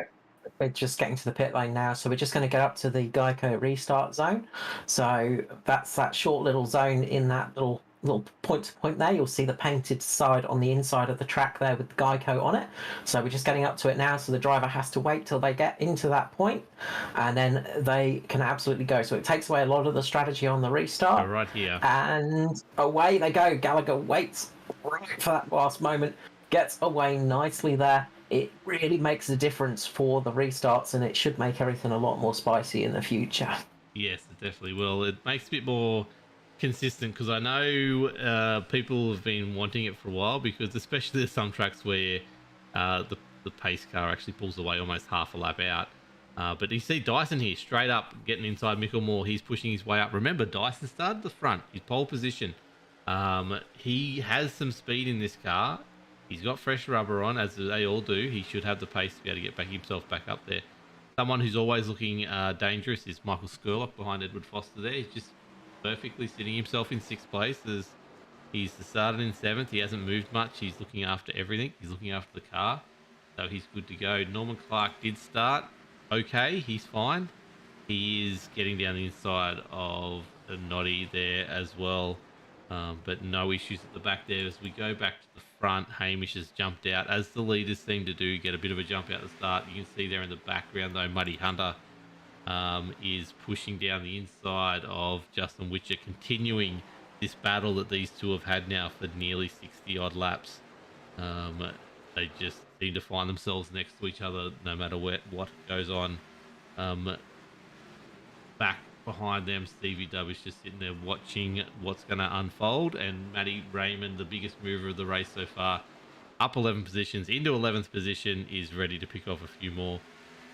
we're just getting to the pit lane now. So we're just going to get up to the Geico restart zone. So that's that short little zone in that little point to point there. You'll see the painted side on the inside of the track there with the Geico on it. So we're just getting up to it now. So the driver has to wait till they get into that point, and then they can absolutely go. So it takes away a lot of the strategy on the restart. Right here. And away they go. Gallagher waits right for that last moment, gets away nicely there. It really makes a difference for the restarts, and it should make everything a lot more spicy in the future. Yes, it definitely will. It makes a bit more consistent, because I know people have been wanting it for a while, because especially there's some tracks where the pace car actually pulls away almost half a lap out. But you see Dyson here straight up getting inside Mickelmore. He's pushing his way up. Remember, Dyson started the front, his pole position. He has some speed in this car. He's got fresh rubber on, as they all do. He should have the pace to be able to get himself back up there. Someone who's always looking dangerous is Michael Skurlock behind Edward Foster there. He's just perfectly sitting himself in 6th place. He's started in 7th. He hasn't moved much. He's looking after everything. He's looking after the car. So he's good to go. Norman Clark did start okay. He's fine. He is getting down the inside of the Noddy there as well. But no issues at the back there. As we go back to the front, Hamish has jumped out, as the leaders seem to do, get a bit of a jump out at the start. You can see there in the background, though, Muddy Hunter is pushing down the inside of Justin Witcher, continuing this battle that these two have had now for nearly 60-odd laps. They just seem to find themselves next to each other no matter what goes on. Back behind them, Stevie W is just sitting there watching what's going to unfold, and Matty Raymond, the biggest mover of the race so far, up 11 positions into 11th position, is ready to pick off a few more.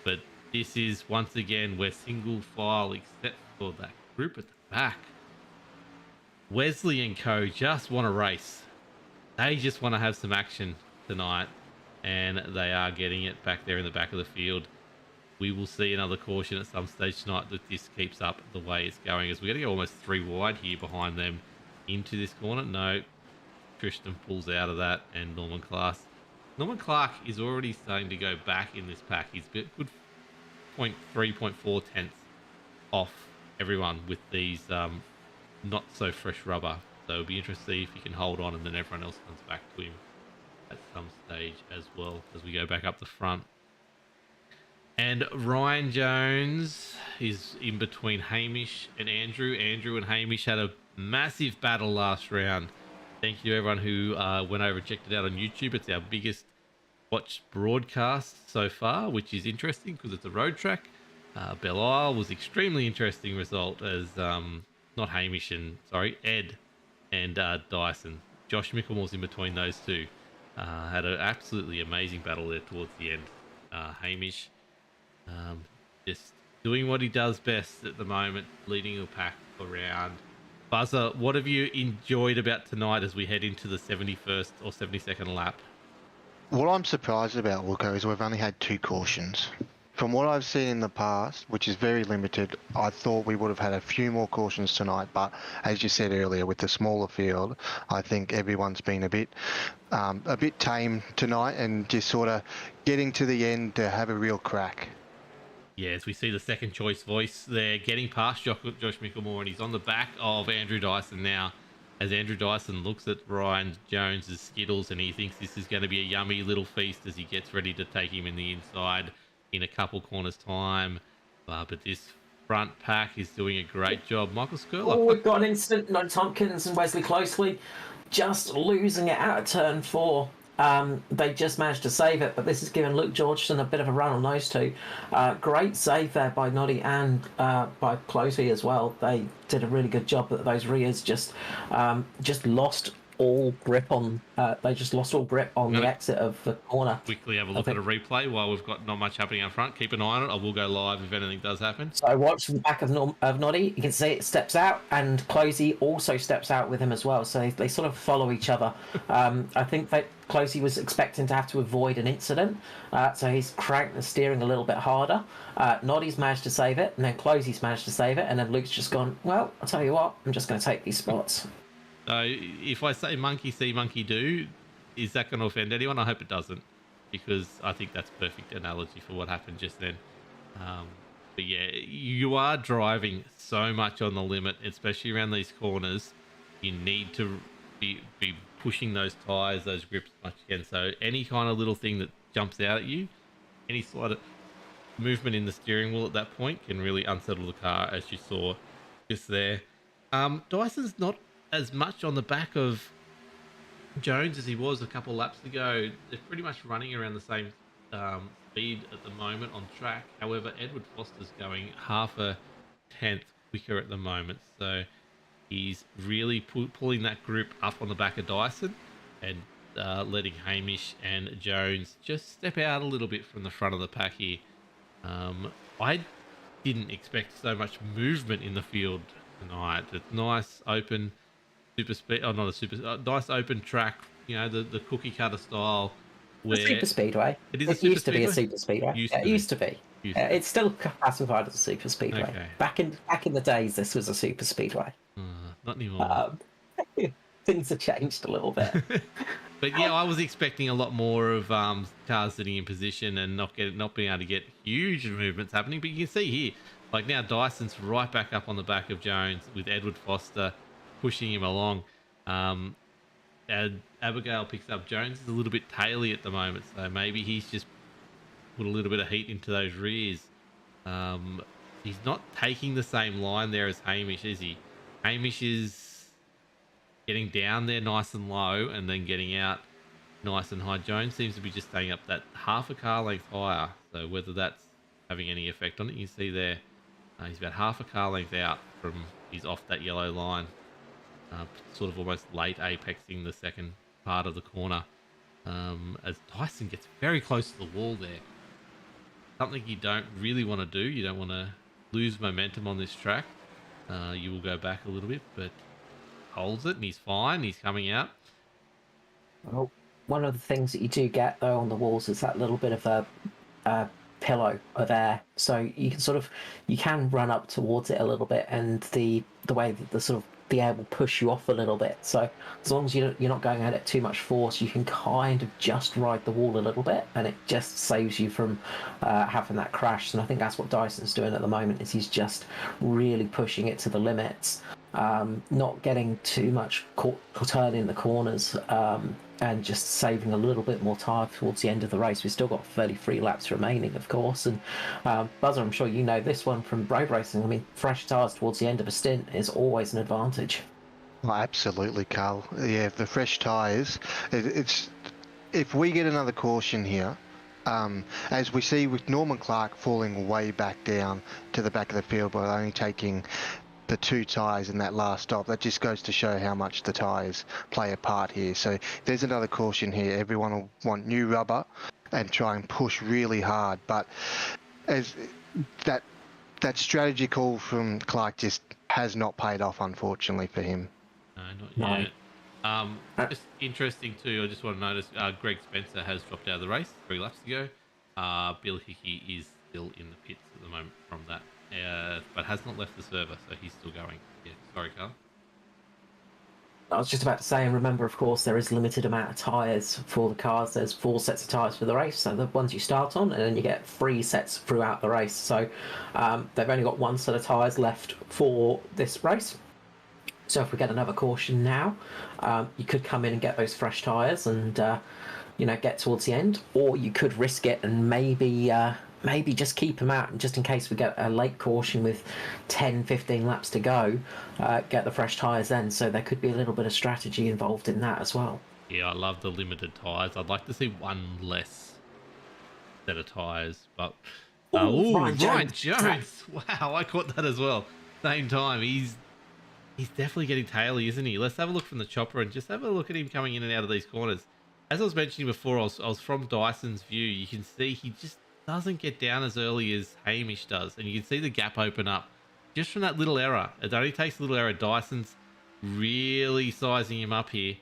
But this is once again we're single file except for that group at the back. Wesley and co just want to race. They just want to have some action tonight, and they are getting it back there in the back of the field. We will see another caution at some stage tonight that this keeps up the way it's going, as we're going to go almost 3 wide here behind them into this corner. No, Tristan pulls out of that, and Norman Clark is already starting to go back in this pack. He's a good 0.3, 0.4 tenths off everyone with these not so fresh rubber. So it'll be interesting to see if he can hold on, and then everyone else comes back to him at some stage as well as we go back up the front. And Ryan Jones is in between Hamish and Andrew. Andrew and Hamish had a massive battle last round. Thank you to everyone who went over and checked it out on YouTube. It's our biggest watched broadcast so far, which is interesting because it's a road track. Belle Isle was extremely interesting result as not Hamish and Ed and Dyson. Josh Mickelmore was in between those two. Had an absolutely amazing battle there towards the end. Hamish just doing what he does best at the moment, leading the pack around. Buzzer, what have you enjoyed about tonight as we head into the 71st or 72nd lap? What I'm surprised about, Wilco, is we've only had 2 cautions. From what I've seen in the past, which is very limited, I thought we would have had a few more cautions tonight. But as you said earlier, with the smaller field, I think everyone's been a bit tame tonight and just sort of getting to the end to have a real crack. Yeah, as we see the second choice voice there getting past Josh Mickelmore, and he's on the back of Andrew Dyson now, as Andrew Dyson looks at Ryan Jones's Skittles, and he thinks this is going to be a yummy little feast as he gets ready to take him in the inside in a couple corners time. But this front pack is doing a great job. Michael Skurlock. Oh, we've got an incident. No, Tompkins and Wesley Closely just losing it out of turn 4. They just managed to save it, but this has given Luke Georgeson a bit of a run on those two. Great save there by Noddy and by Closey as well. They did a really good job, but those rears just lost all grip on. They just lost all grip on the exit of the corner. Quickly have a look at a replay while we've got not much happening up front. Keep an eye on it. I will go live if anything does happen. So watch the back of Noddy. You can see it steps out, and Closey also steps out with him as well. So they sort of follow each other. I think that Closey was expecting to have to avoid an incident, so he's cranked the steering a little bit harder. Noddy's managed to save it, and then Closey's managed to save it, and then Luke's just gone, well, I'll tell you what, I'm just going to take these spots. So if I say monkey see, monkey do, is that going to offend anyone? I hope it doesn't, because I think that's a perfect analogy for what happened just then. But yeah, you are driving so much on the limit, especially around these corners. You need to be pushing those tyres, those grips much again. So any kind of little thing that jumps out at you, any slight movement in the steering wheel at that point can really unsettle the car, as you saw just there. Dyson's not as much on the back of Jones as he was a couple laps ago. They're pretty much running around the same speed at the moment on track. However, Edward Foster's going half a tenth quicker at the moment, so he's really pulling that group up on the back of Dyson and letting Hamish and Jones just step out a little bit from the front of the pack here. I didn't expect so much movement in the field tonight. It's nice open super speed, nice open track, you know, the cookie cutter style. Where super speedway. It used to be a super speedway. It used to be. It's still classified as a super speedway. Okay. Back in the days, this was a super speedway. Not anymore. Things have changed a little bit. But yeah, I was expecting a lot more of cars sitting in position and not being able to get huge movements happening. But you can see here, like now Dyson's right back up on the back of Jones with Edward Foster pushing him along. And Abigail picks up Jones is a little bit taily at the moment, so maybe he's just put a little bit of heat into those rears. He's not taking the same line there as Hamish, is he? Hamish is getting down there nice and low and then getting out nice and high. Jones seems to be just staying up that half a car length higher. So whether that's having any effect on it, you see there, he's about half a car length out from, he's off that yellow line, sort of almost late apexing the second part of the corner. As Dyson gets very close to the wall there. Something you don't really want to do. You don't want to lose momentum on this track. You will go back a little bit, but holds it and he's fine. He's coming out. Well, one of the things that you do get though on the walls is that little bit of a pillow of air, so you can you can run up towards it a little bit, and the way that the air will push you off a little bit. So as long as you're not going at it too much force, you can kind of just ride the wall a little bit, and it just saves you from having that crash. And I think that's what Dyson's doing at the moment, is he's just really pushing it to the limits, not getting too much turn in the corners, and just saving a little bit more time towards the end of the race. We've still got 33 laps remaining, of course. And Buzzer, I'm sure you know this one from road racing. I mean, fresh tyres towards the end of a stint is always an advantage. Oh, absolutely, Carl. Yeah, the fresh tyres. It's if we get another caution here, as we see with Norman Clark falling way back down to the back of the field by only taking the 2 tyres in that last stop, that just goes to show how much the tyres play a part here. So if there's another caution here, everyone will want new rubber and try and push really hard. But as that strategy call from Clark just has not paid off, unfortunately for him. No, not yet. Just interesting too. I just want to notice Greg Spencer has dropped out of the race 3 laps to go. Bill Hickey is still in the pits at the moment from that. But has not left the server, so he's still going. Yeah, sorry, Carl. I was just about to say, and remember, of course, there is limited amount of tyres for the cars. There's 4 sets of tyres for the race, so the ones you start on, and then you get 3 sets throughout the race. So they've only got 1 set of tyres left for this race. So if we get another caution now, you could come in and get those fresh tyres and get towards the end, or you could risk it and maybe just keep them out, and just in case we get a late caution with 10-15 laps to go, get the fresh tyres then. So there could be a little bit of strategy involved in that as well. Yeah, I love the limited tyres. I'd like to see 1 less set of tyres, but Ryan Jones. Wow, I caught that as well. Same time, he's definitely getting taily, isn't he? Let's have a look from the chopper and just have a look at him coming in and out of these corners. As I was mentioning before, I was from Dyson's view. You can see he just doesn't get down as early as Hamish does, and you can see the gap open up just from that little error. It only takes a little error. Dyson's really sizing him up here.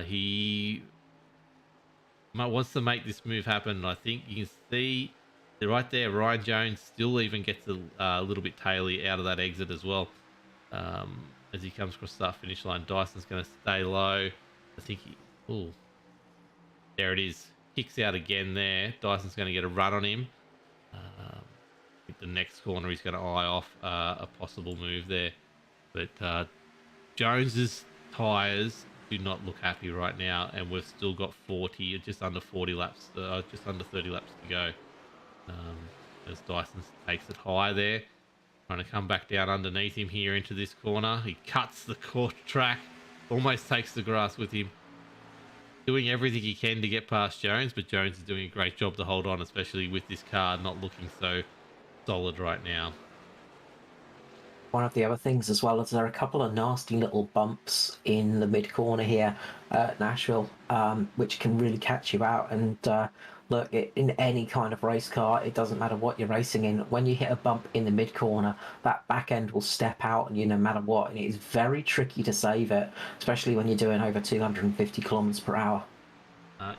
He wants to make this move happen. I think you can see right there, Ryan Jones still even gets a little bit taily out of that exit as well. As he comes across the finish line, Dyson's going to stay low. I think there it is. Kicks out again there. Dyson's going to get a run on him. I think the next corner he's going to eye off a possible move there. But Jones's tyres do not look happy right now, and we've still got 40, just under 40 laps, just under 30 laps to go. As Dyson takes it high there, trying to come back down underneath him here into this corner. He cuts the track, almost takes the grass with him. Doing everything he can to get past Jones, but Jones is doing a great job to hold on, especially with this car not looking so solid right now. One of the other things as well is there are a couple of nasty little bumps in the mid corner here at Nashville, which can really catch you out. And look, in any kind of race car, it doesn't matter what you're racing in. When you hit a bump in the mid corner, that back end will step out on you no matter what, and it is very tricky to save it, especially when you're doing over 250 kilometers per hour.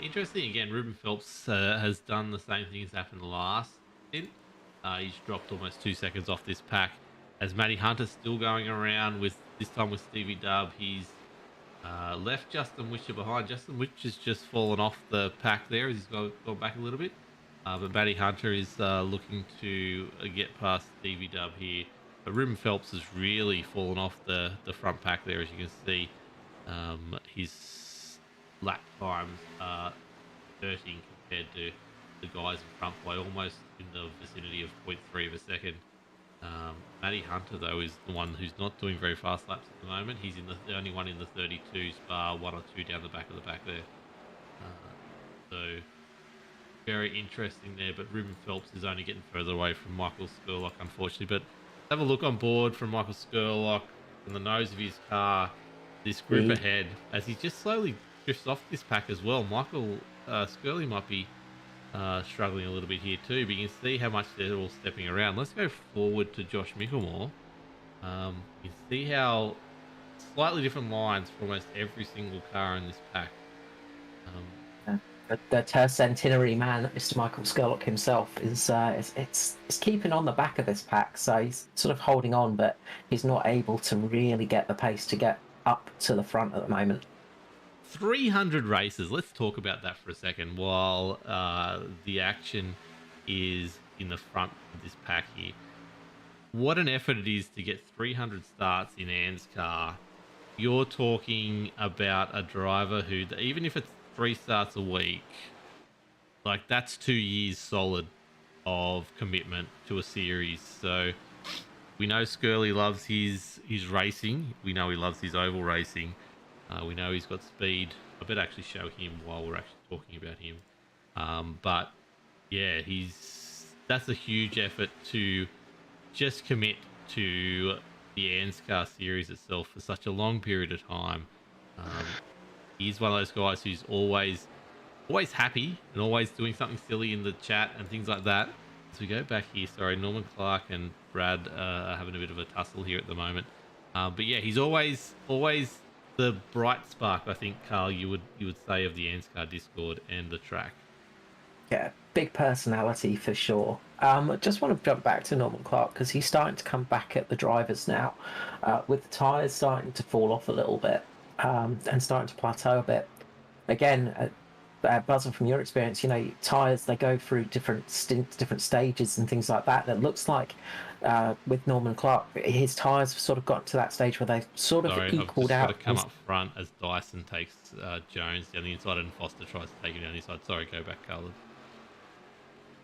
Interesting again, Ruben Phelps has done the same thing as happened last stint. He's dropped almost 2 seconds off this pack. As Matty Hunter's still going around with this time with Stevie Dub, he's left Justin Wisher behind. Justin Wisher has just fallen off the pack there as he's gone back a little bit. But Matty Hunter is looking to get past Stevie Dub here. But Ruben Phelps has really fallen off the front pack there, as you can see. His lap times are 13 compared to the guys in front by almost in the vicinity of 0.3 of a second. Matty Hunter, though, is the one who's not doing very fast laps at the moment. He's the only one in the 32s, bar 1 or 2 down the back of the pack there. So very interesting there. But Ruben Phelps is only getting further away from Michael Spurlock, unfortunately. But have a look on board from Michael Spurlock from the nose of his car. This group ahead as he just slowly drifts off this pack as well. Michael Scurley might be struggling a little bit here too, but you can see how much they're all stepping around. Let's go forward to Josh Mickelmore. You can see how slightly different lines for almost every single car in this pack. The tercentenary man, Mr. Michael Scurlock himself, is keeping on the back of this pack, so he's sort of holding on, but he's not able to really get the pace to get up to the front at the moment. 300 races. Let's talk about that for a second while the action is in the front of this pack here. What an effort it is to get 300 starts in ANZCAR. You're talking about a driver who, even if it's 3 starts a week, like that's 2 years solid of commitment to a series. So we know Scurley loves his racing. We know he loves his oval racing. We know he's got speed. I better actually show him while we're actually talking about him. But yeah, that's a huge effort to just commit to the ANZCAR series itself for such a long period of time. He's one of those guys who's always happy and always doing something silly in the chat and things like that. As we go back here, sorry, Norman Clark and Brad are having a bit of a tussle here at the moment. But yeah, he's always the bright spark, I think, Carl, you would say, of the ANZCAR Discord and the track. Yeah, big personality for sure. Just want to jump back to Norman Clark because he's starting to come back at the drivers now, with the tyres starting to fall off a little bit and starting to plateau a bit. Again, Buzzer, from your experience, tyres, they go through different stages and things like that. And it looks like with Norman Clark, his tyres have sort of got to that stage where they've sort of equaled out. I've just got to come up front as Dyson takes Jones down the inside and Foster tries to take him down the inside. Sorry, go back, Carl.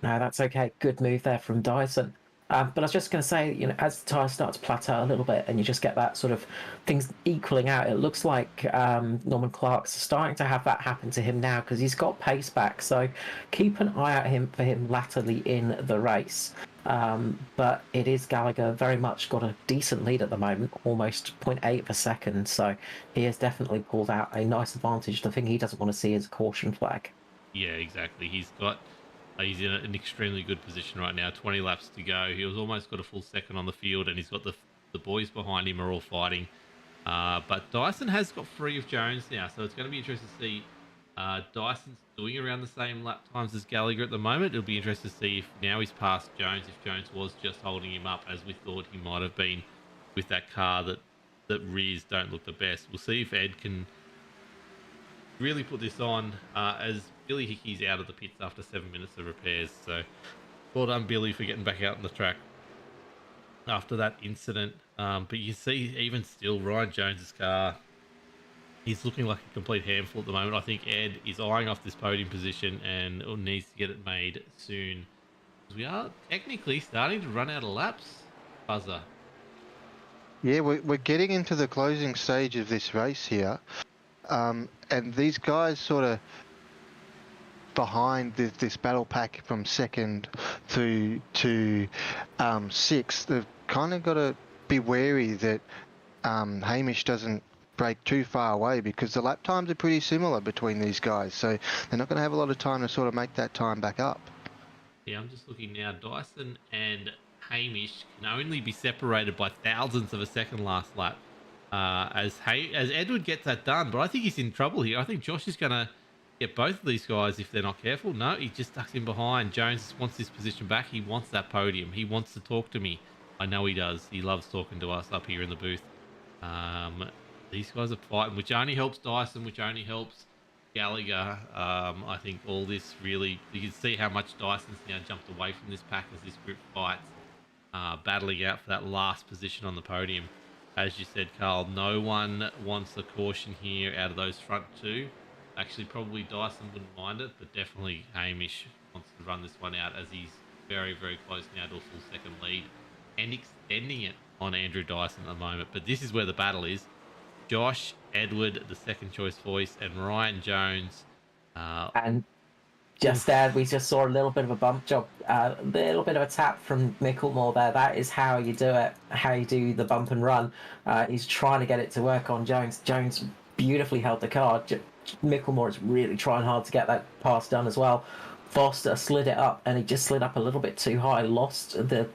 No, that's okay. Good move there from Dyson. But I was just going to say, as the tyres start to plateau a little bit and you just get that sort of things equaling out, it looks like Norman Clark's starting to have that happen to him now because he's got pace back. So keep an eye out for him latterly in the race. But it is Gallagher very much got a decent lead at the moment, almost 0.8 of a second. So he has definitely pulled out a nice advantage. The thing he doesn't want to see is a caution flag. Yeah, exactly. He's in an extremely good position right now. 20 laps to go. He was almost got a full second on the field, and he's got the boys behind him are all fighting. But Dyson has got free of Jones now, so it's going to be interesting to see. Dyson's doing around the same lap times as Gallagher at the moment. It'll be interesting to see if now he's past Jones, if Jones was just holding him up as we thought he might have been with that car that rears don't look the best. We'll see if Ed can really put this on as Billy Hickey's out of the pits after 7 minutes of repairs. So well done, Billy, for getting back out on the track after that incident. But you see, even still, Ryan Jones's car, he's looking like a complete handful at the moment. I think Ed is eyeing off this podium position and needs to get it made soon. We are technically starting to run out of laps, Buzzer. Yeah, we're getting into the closing stage of this race here. And these guys sort of behind this battle pack from second through to sixth, they've kind of got to be wary that Hamish doesn't break too far away because the lap times are pretty similar between these guys. So they're not going to have a lot of time to sort of make that time back up. Yeah, I'm just looking now. Dyson and Hamish can only be separated by thousandths of a second last lap. As Edward gets that done, but I think he's in trouble here. I think Josh is going to get both of these guys if they're not careful. No, he just ducks in behind. Jones wants this position back. He wants that podium. He wants to talk to me. I know he does. He loves talking to us up here in the booth. These guys are fighting, which only helps Dyson, which only helps Gallagher. I think all this really, you can see how much Dyson's now jumped away from this pack as this group fights, battling out for that last position on the podium. As you said, Carl, no one wants a caution here out of those front two. Actually, probably Dyson wouldn't mind it, but definitely Hamish wants to run this one out as he's very, very close now to a full second lead and extending it on Andrew Dyson at the moment. But this is where the battle is. Josh, Edward, the second choice voice, and Ryan Jones And just there, we just saw a little bit of a bump job, a little bit of a tap from Micklemore there. That is how you do it, how you do the bump and run. He's trying to get it to work on Jones. Jones beautifully held the car. Micklemore is really trying hard to get that pass done as well. Foster slid it up, and he just slid up a little bit too high, lost the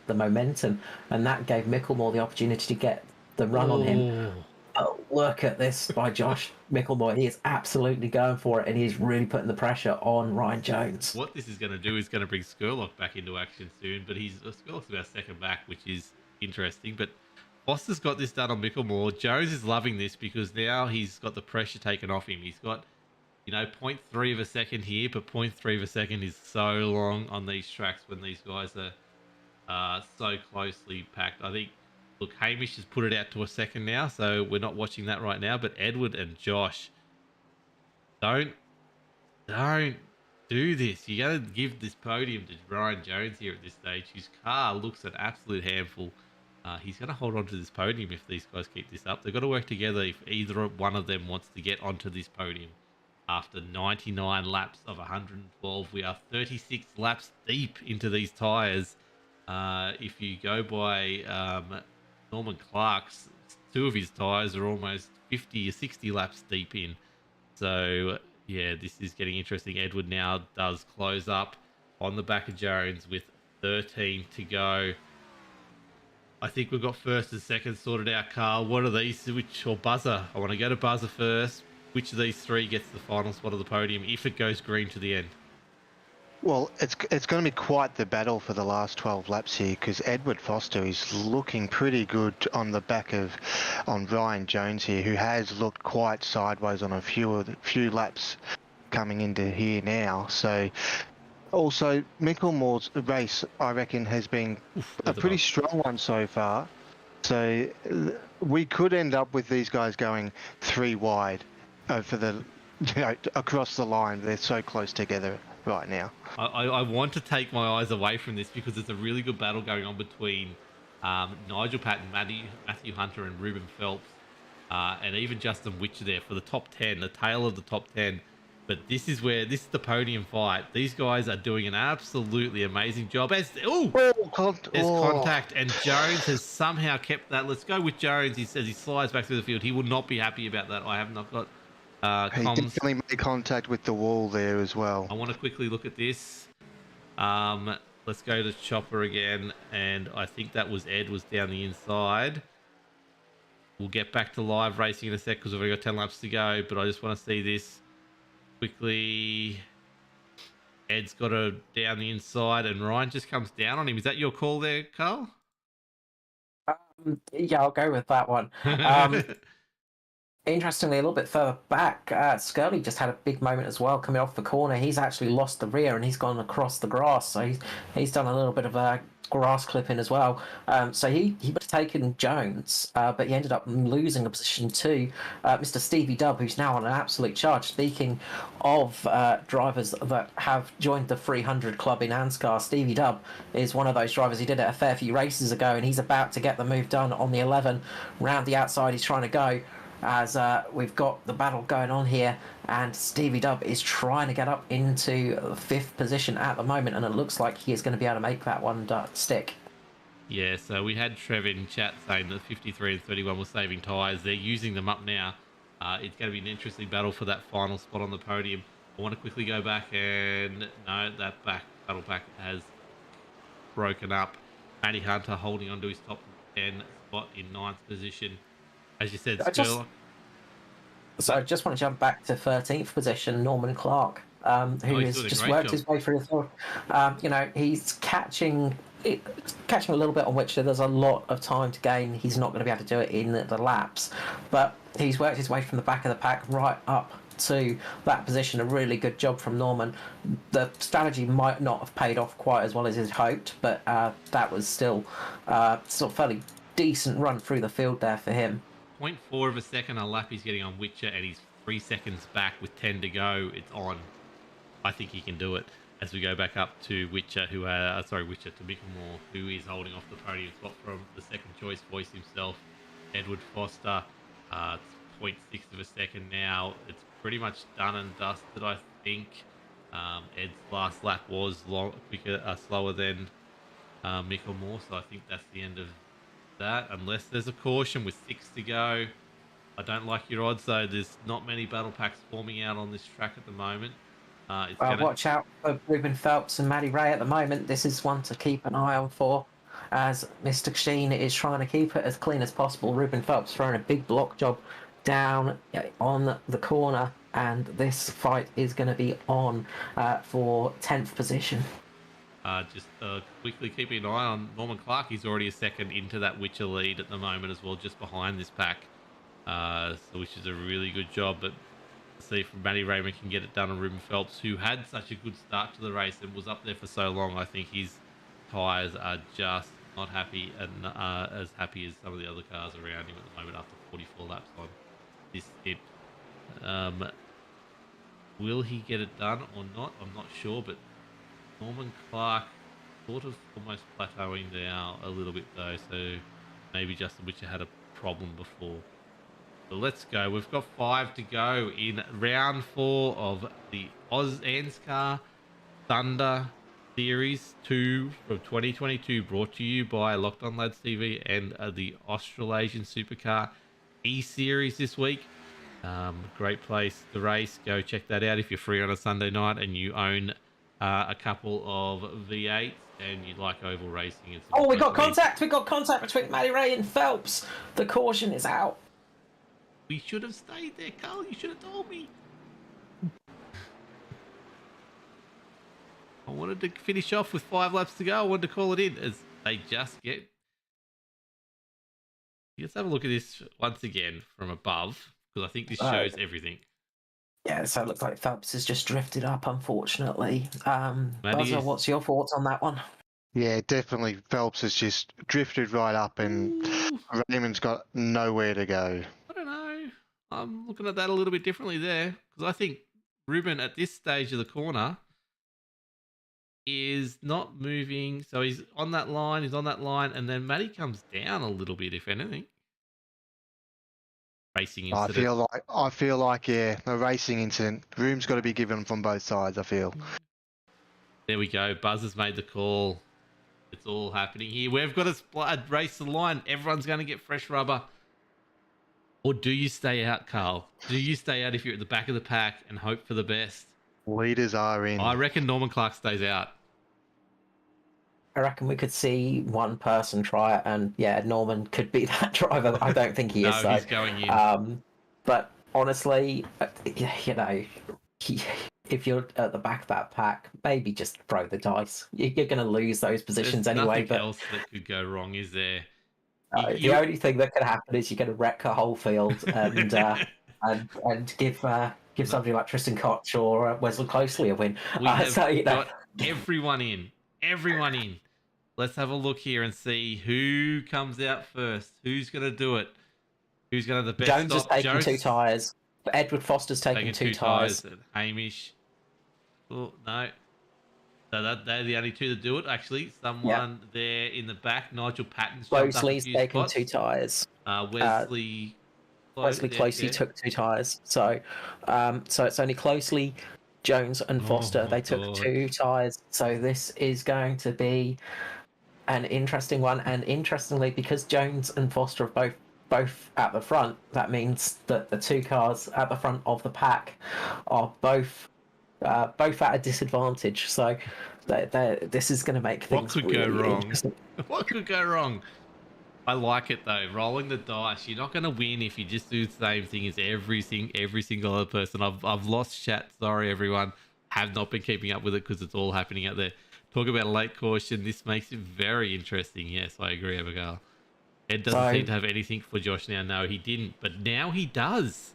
momentum, and that gave Micklemore the opportunity to get the run on him. Oh, look at this by Josh Micklemore. He is absolutely going for it, and he's really putting the pressure on Ryan Jones. What this is going to do is going to bring Skurlock back into action soon, but Skurlock's about second back, which is interesting. But Foster's got this done on Micklemore. Jones is loving this because now he's got the pressure taken off him. He's got, 0.3 of a second here, but 0.3 of a second is so long on these tracks when these guys are so closely packed. I think, look, Hamish has put it out to a second now, so we're not watching that right now. But Edward and Josh, don't do this. You got to give this podium to Ryan Jones here at this stage. His car looks an absolute handful. He's going to hold on to this podium if these guys keep this up. They've got to work together if either one of them wants to get onto this podium. After 99 laps of 112, we are 36 laps deep into these tyres. If you go by Norman Clark's, 2 of his tyres are almost 50 or 60 laps deep in. So, yeah, this is getting interesting. Edward now does close up on the back of Jones with 13 to go. I think we've got first and second sorted out, Carl. What are these? Or Buzzer? I want to go to Buzzer first. Which of these 3 gets the final spot of the podium if it goes green to the end? Well, it's going to be quite the battle for the last 12 laps here because Edward Foster is looking pretty good on the back on Ryan Jones here, who has looked quite sideways on a few laps coming into here now. So, also Micklemore's race, I reckon, has been a pretty strong one so far. So we could end up with these guys going 3 wide for the across the line. They're so close together right now. I want to take my eyes away from this because there's a really good battle going on between Nigel Patton, Matthew Hunter, and Ruben Phelps, and even Justin Witcher there for the top 10, the tail of the top 10. But this is the podium fight. These guys are doing an absolutely amazing job. There's contact, and Jones has somehow kept that. Let's go with Jones. He says he slides back through the field. He will not be happy about that. I have not got he definitely made contact with the wall there as well. I want to quickly look at this. Let's go to Chopper again, and I think that was Ed was down the inside. We'll get back to live racing in a sec because we've only got 10 laps to go, but I just want to see this quickly. Ed's got a down the inside, and Ryan just comes down on him. Is that your call there, Carl? Yeah, I'll go with that one. Interestingly, a little bit further back, Skirley just had a big moment as well coming off the corner. He's actually lost the rear and he's gone across the grass. So he's done a little bit of a grass clipping as well. So he would have taken Jones, but he ended up losing a position to Mr. Stevie Dubb, who's now on an absolute charge. Speaking of drivers that have joined the 300 club in ANZCAR, Stevie Dubb is one of those drivers. He did it a fair few races ago, and he's about to get the move done on the 11. Round the outside, he's trying to go. As we've got the battle going on here, and Stevie Dubb is trying to get up into the 5th position at the moment, and it looks like he is going to be able to make that one stick. Yeah, so we had Trev in chat saying that 53 and 31 were saving tyres. They're using them up now. It's going to be an interesting battle for that final spot on the podium. I want to quickly go back, and no, that battle pack has broken up. Matty Hunter holding on to his top 10 spot in 9th position. As you said, Skurlock. I just want to jump back to 13th position, Norman Clark, who has just worked his way through the field. He's catching a little bit on which there's a lot of time to gain. He's not going to be able to do it in the laps, but he's worked his way from the back of the pack right up to that position. A really good job from Norman. The strategy might not have paid off quite as well as he'd hoped, but that was still sort of fairly decent run through the field there for him. 0.4 of a second a lap he's getting on Witcher, and he's 3 seconds back with 10 to go. It's on. I think he can do it. As we go back up to Witcher, to Micklemore, who is holding off the podium spot from the second choice voice himself, Edward Foster. It's 0.6 of a second now. It's pretty much done and dusted, I think. Ed's last lap was slower than Mick so I think that's the end of that, unless there's a caution with 6 to go. I don't like your odds, though. There's not many battle packs forming out on this track at the moment. Watch out for Ruben Phelps and Maddie Ray at the moment. This is one to keep an eye on for, as Mr. Sheen is trying to keep it as clean as possible. Ruben Phelps throwing a big block job down on the corner, and this fight is going to be on for 10th position. Just quickly keeping an eye on Norman Clark. He's already a second into that Witcher lead at the moment as well, just behind this pack. Which is a really good job. But let's see if Matty Raymond can get it done on Ruben Phelps, who had such a good start to the race and was up there for so long. I think his tyres are just not happy and as happy as some of the other cars around him at the moment after 44 laps on this stint. Will he get it done or not? I'm not sure, but Norman Clark sort of almost plateauing now a little bit though, so maybe Justin Witcher had a problem before. So let's go. We've got 5 to go in round 4 of the ANZCAR Thunder Series 2 from 2022, brought to you by Locked On Lads TV and the Australasian Supercar E-Series this week. Great place to race. Go check that out if you're free on a Sunday night and you own a couple of V8s and you like oval racing. We got contact! We got contact between Matty Ray and Phelps. The caution is out. We should have stayed there, Carl. You should have told me. I wanted to finish off with 5 laps to go. I wanted to call it in as they just get... Let's have a look at this once again from above, because I think this shows everything. Yeah, so it looks like Phelps has just drifted up, unfortunately. Buzzer, what's your thoughts on that one? Yeah, definitely. Phelps has just drifted right up, and Raymond's got nowhere to go. I don't know. I'm looking at that a little bit differently there, because I think Ruben at this stage of the corner is not moving. So he's on that line, and then Matty comes down a little bit, if anything. Racing incident. I feel like yeah, a racing incident. Room's got to be given from both sides, I feel. There we go. Buzzer's made the call. It's all happening here. We've got to race the line. Everyone's going to get fresh rubber. Or do you stay out, Carl? Do you stay out if you're at the back of the pack and hope for the best? Leaders are in. I reckon Norman Clark stays out. I reckon we could see one person try it, and yeah, Norman could be that driver. I don't think he is. No, he's going in. But honestly, you know, if you're at the back of that pack, maybe just throw the dice. You're going to lose those positions There's anyway. Nothing else that could go wrong, is there? The only thing that could happen is you're going to wreck a whole field and and give somebody like Tristan Koch or Wesley Closely a win. We have got everyone in. Everyone in. Let's have a look here and see who comes out first. Who's going to do it? Who's going to have the best Jones stop? is taking 2 tyres. Edward Foster's taking 2 tyres. Hamish. Oh, no. So they're the only 2 that do it, actually. Someone there in the back, Nigel Patton's Closely's taking 2 tyres. Wesley Closely took 2 tyres. So it's only Closely, Jones and Foster. They took 2 tyres. So this is going to be an interesting one. And interestingly, because Jones and Foster are both at the front, that means that the 2 cars at the front of the pack are both at a disadvantage. So this is going to make things What could really go wrong? interesting. What could go wrong? I like it though. Rolling the dice. You're not going to win if you just do the same thing as every single other person. I've lost chat. Sorry, everyone. Have not been keeping up with it because it's all happening out there. Talk about a late caution. This makes it very interesting. Yes, I agree, Abigail. Ed doesn't seem to have anything for Josh now. No, he didn't. But now he does.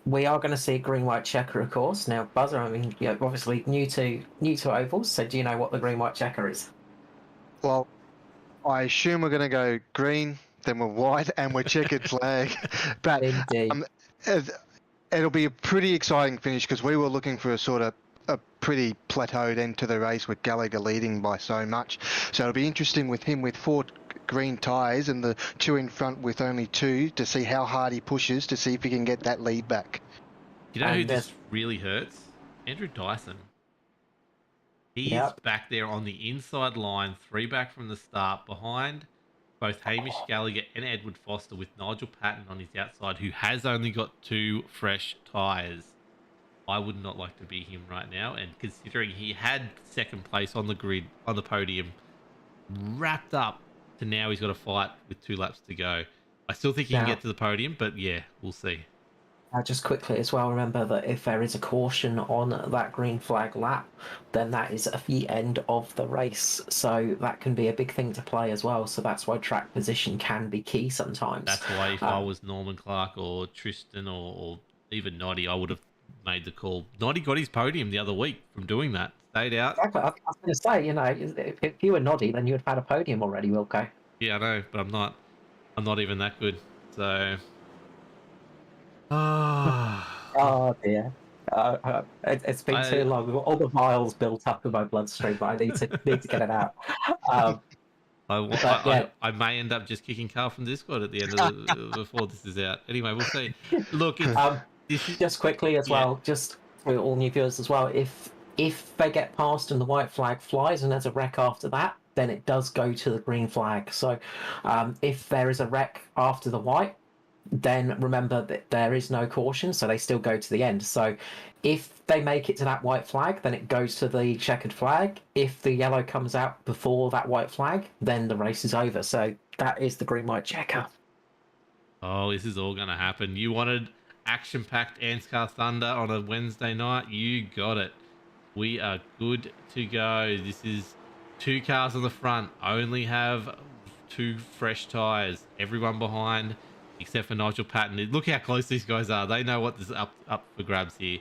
We are going to see a green-white checker, of course. Now, Buzzer, I mean, obviously new to ovals. So do you know what the green-white checker is? Well, I assume we're going to go green, then we're white, and we're checkered flag. But it'll be a pretty exciting finish because we were looking for a pretty plateaued end to the race with Gallagher leading by so much. So it'll be interesting with him with 4 green tyres and the 2 in front with only 2 to see how hard he pushes to see if he can get that lead back. You know who And this really hurts? Andrew Dyson. He is yep, back there on the inside line, 3 back from the start, behind both Hamish Gallagher and Edward Foster, with Nigel Patton on his outside, who has only got 2 fresh tyres. I would not like to be him right now, and considering he had second place on the grid, on the podium, wrapped up to now he's got a fight with 2 laps to go. I still think he can now get to the podium, but yeah, we'll see. just quickly as well, remember that if there is a caution on that green flag lap, then that is at the end of the race. So that can be a big thing to play as well. So that's why track position can be key sometimes. That's why if I was Norman Clark or Tristan or even Noddy, I would have made the call. Noddy got his podium the other week from doing that. Stayed out. Exactly. I was going to say, if you were Noddy, then you would have had a podium already, Wilco. Yeah, I know, but I'm not. I'm not even that good. So. Ah. Oh dear. It's been too long. We've got all the miles built up in my bloodstream, but I need to get it out. I may end up just kicking Carl from Discord at the end of before this is out. Anyway, we'll see. Look, this is just quickly as well, just for all new viewers as well. If they get past and the white flag flies and there's a wreck after that, then it does go to the green flag. So if there is a wreck after the white, then remember that there is no caution, so they still go to the end. So if they make it to that white flag, then it goes to the checkered flag. If the yellow comes out before that white flag, then the race is over. So that is the green white checker. Oh, this is all going to happen. You wanted action-packed ANZCAR Thunder on a Wednesday night. You got it. We are good to go. This is 2 cars on the front. Only have 2 fresh tyres. Everyone behind, except for Nigel Patton. Look how close these guys are. They know what is up for grabs here.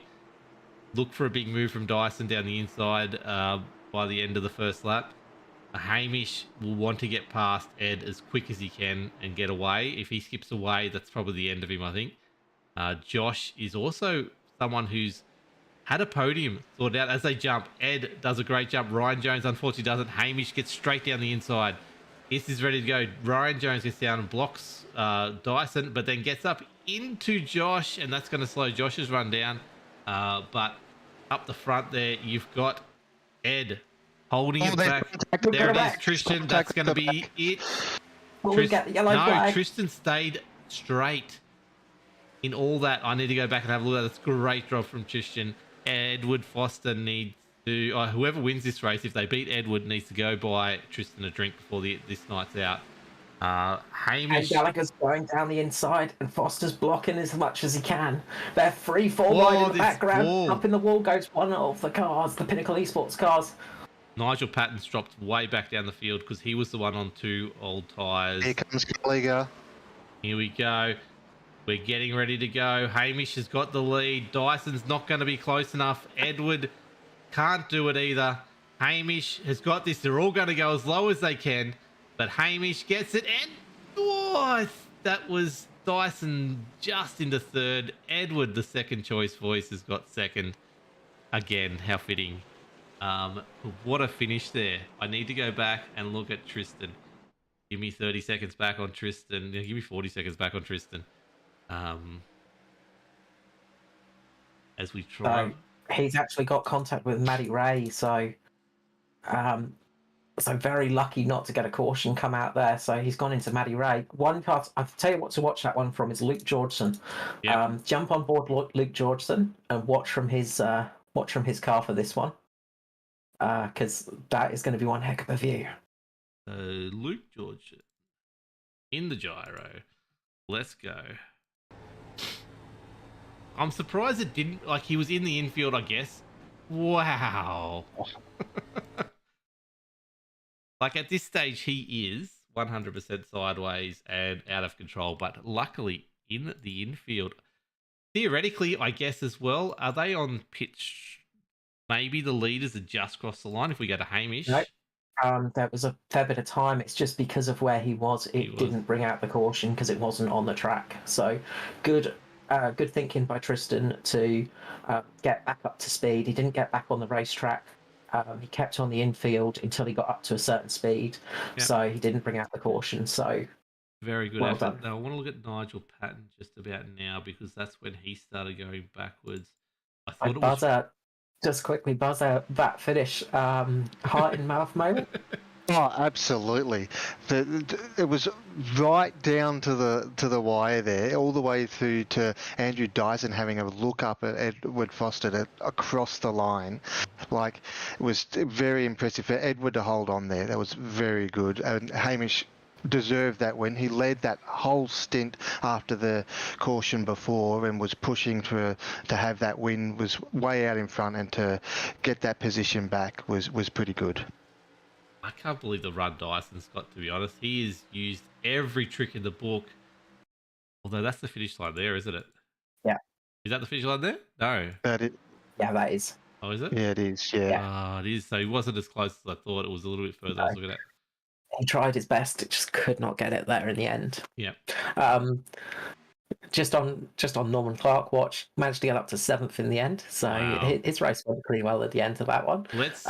Look for a big move from Dyson down the inside by the end of the first lap. Hamish will want to get past Ed as quick as he can and get away. If he skips away, that's probably the end of him, I think. Josh is also someone who's had a podium sorted out as they jump. Ed does a great jump. Ryan Jones unfortunately doesn't. Hamish gets straight down the inside. This is ready to go. Ryan Jones gets down and blocks Dyson, but then gets up into Josh, and that's going to slow Josh's run down. But up the front there, you've got Ed holding it back. There it is, Tristan. That's going to be it. We get the yellow flag. Tristan stayed straight in all that. I need to go back and have a look at that. That's a great job from Tristan. Edward Foster needs to, whoever wins this race, if they beat Edward, needs to go buy Tristan a drink before this night's out. Hamish. And Gallagher's going down the inside, and Foster's blocking as much as he can. They're 3-4 wide in the background. Wall. Up in the wall goes one of the cars, the Pinnacle Esports cars. Nigel Patton's dropped way back down the field because he was the one on 2 old tyres. Here comes Gallagher. Here we go. We're getting ready to go. Hamish has got the lead. Dyson's not going to be close enough. Edward can't do it either. Hamish has got this. They're all going to go as low as they can. But Hamish gets it. And that was Dyson just into third. Edward, the second choice voice, has got second. Again, how fitting. What a finish there. I need to go back and look at Tristan. Give me 30 seconds back on Tristan. Give me 40 seconds back on Tristan. As we try. He's actually got contact with Maddie Ray, so very lucky not to get a caution come out there. So he's gone into Maddie Ray. One car, I'll tell you what to watch that one from is Luke Georgeson. Yep. Jump on board Luke Georgeson and watch from his car for this one, because that is going to be one heck of a view. Luke Georgeson in the gyro. Let's go. I'm surprised it didn't, like, he was in the infield, I guess. Wow. Like, at this stage, he is 100% sideways and out of control, but luckily in the infield. Theoretically, I guess as well, are they on pitch? Maybe the leaders are just crossed the line if we go to Hamish. Nope. There was a fair bit of time. It's just because of where he was, it didn't bring out the caution because it wasn't on the track. So good thinking by Tristan to get back up to speed. He didn't get back on the racetrack. He kept on the infield until he got up to a certain speed. Yep. So he didn't bring out the caution. So Very good Well effort. done. Now I want to look at Nigel Patton just about now because that's when he started going backwards. I thought I'd it was. buzz out, just quickly buzz out that finish. Heart in mouth moment. Oh, absolutely. It was right down to the wire there, all the way through to Andrew Dyson having a look up at Edward Foster across the line. Like, it was very impressive for Edward to hold on there. That was very good. And Hamish deserved that win. He led that whole stint after the caution before and was pushing to have that win, was way out in front, and to get that position back was pretty good. I can't believe the run Dyson's got, to be honest. He has used every trick in the book. Although that's the finish line there, isn't it? Yeah. Is that the finish line there? No. Yeah, that is. Oh, is it? Yeah, it is. Yeah. Oh, it is. So he wasn't as close as I thought. It was a little bit further. I was looking at. He tried his best, it just could not get it there in the end. Yeah. Just on Norman Clark watch, managed to get up to 7th in the end. So Wow. his race went pretty well at the end of that one. Let's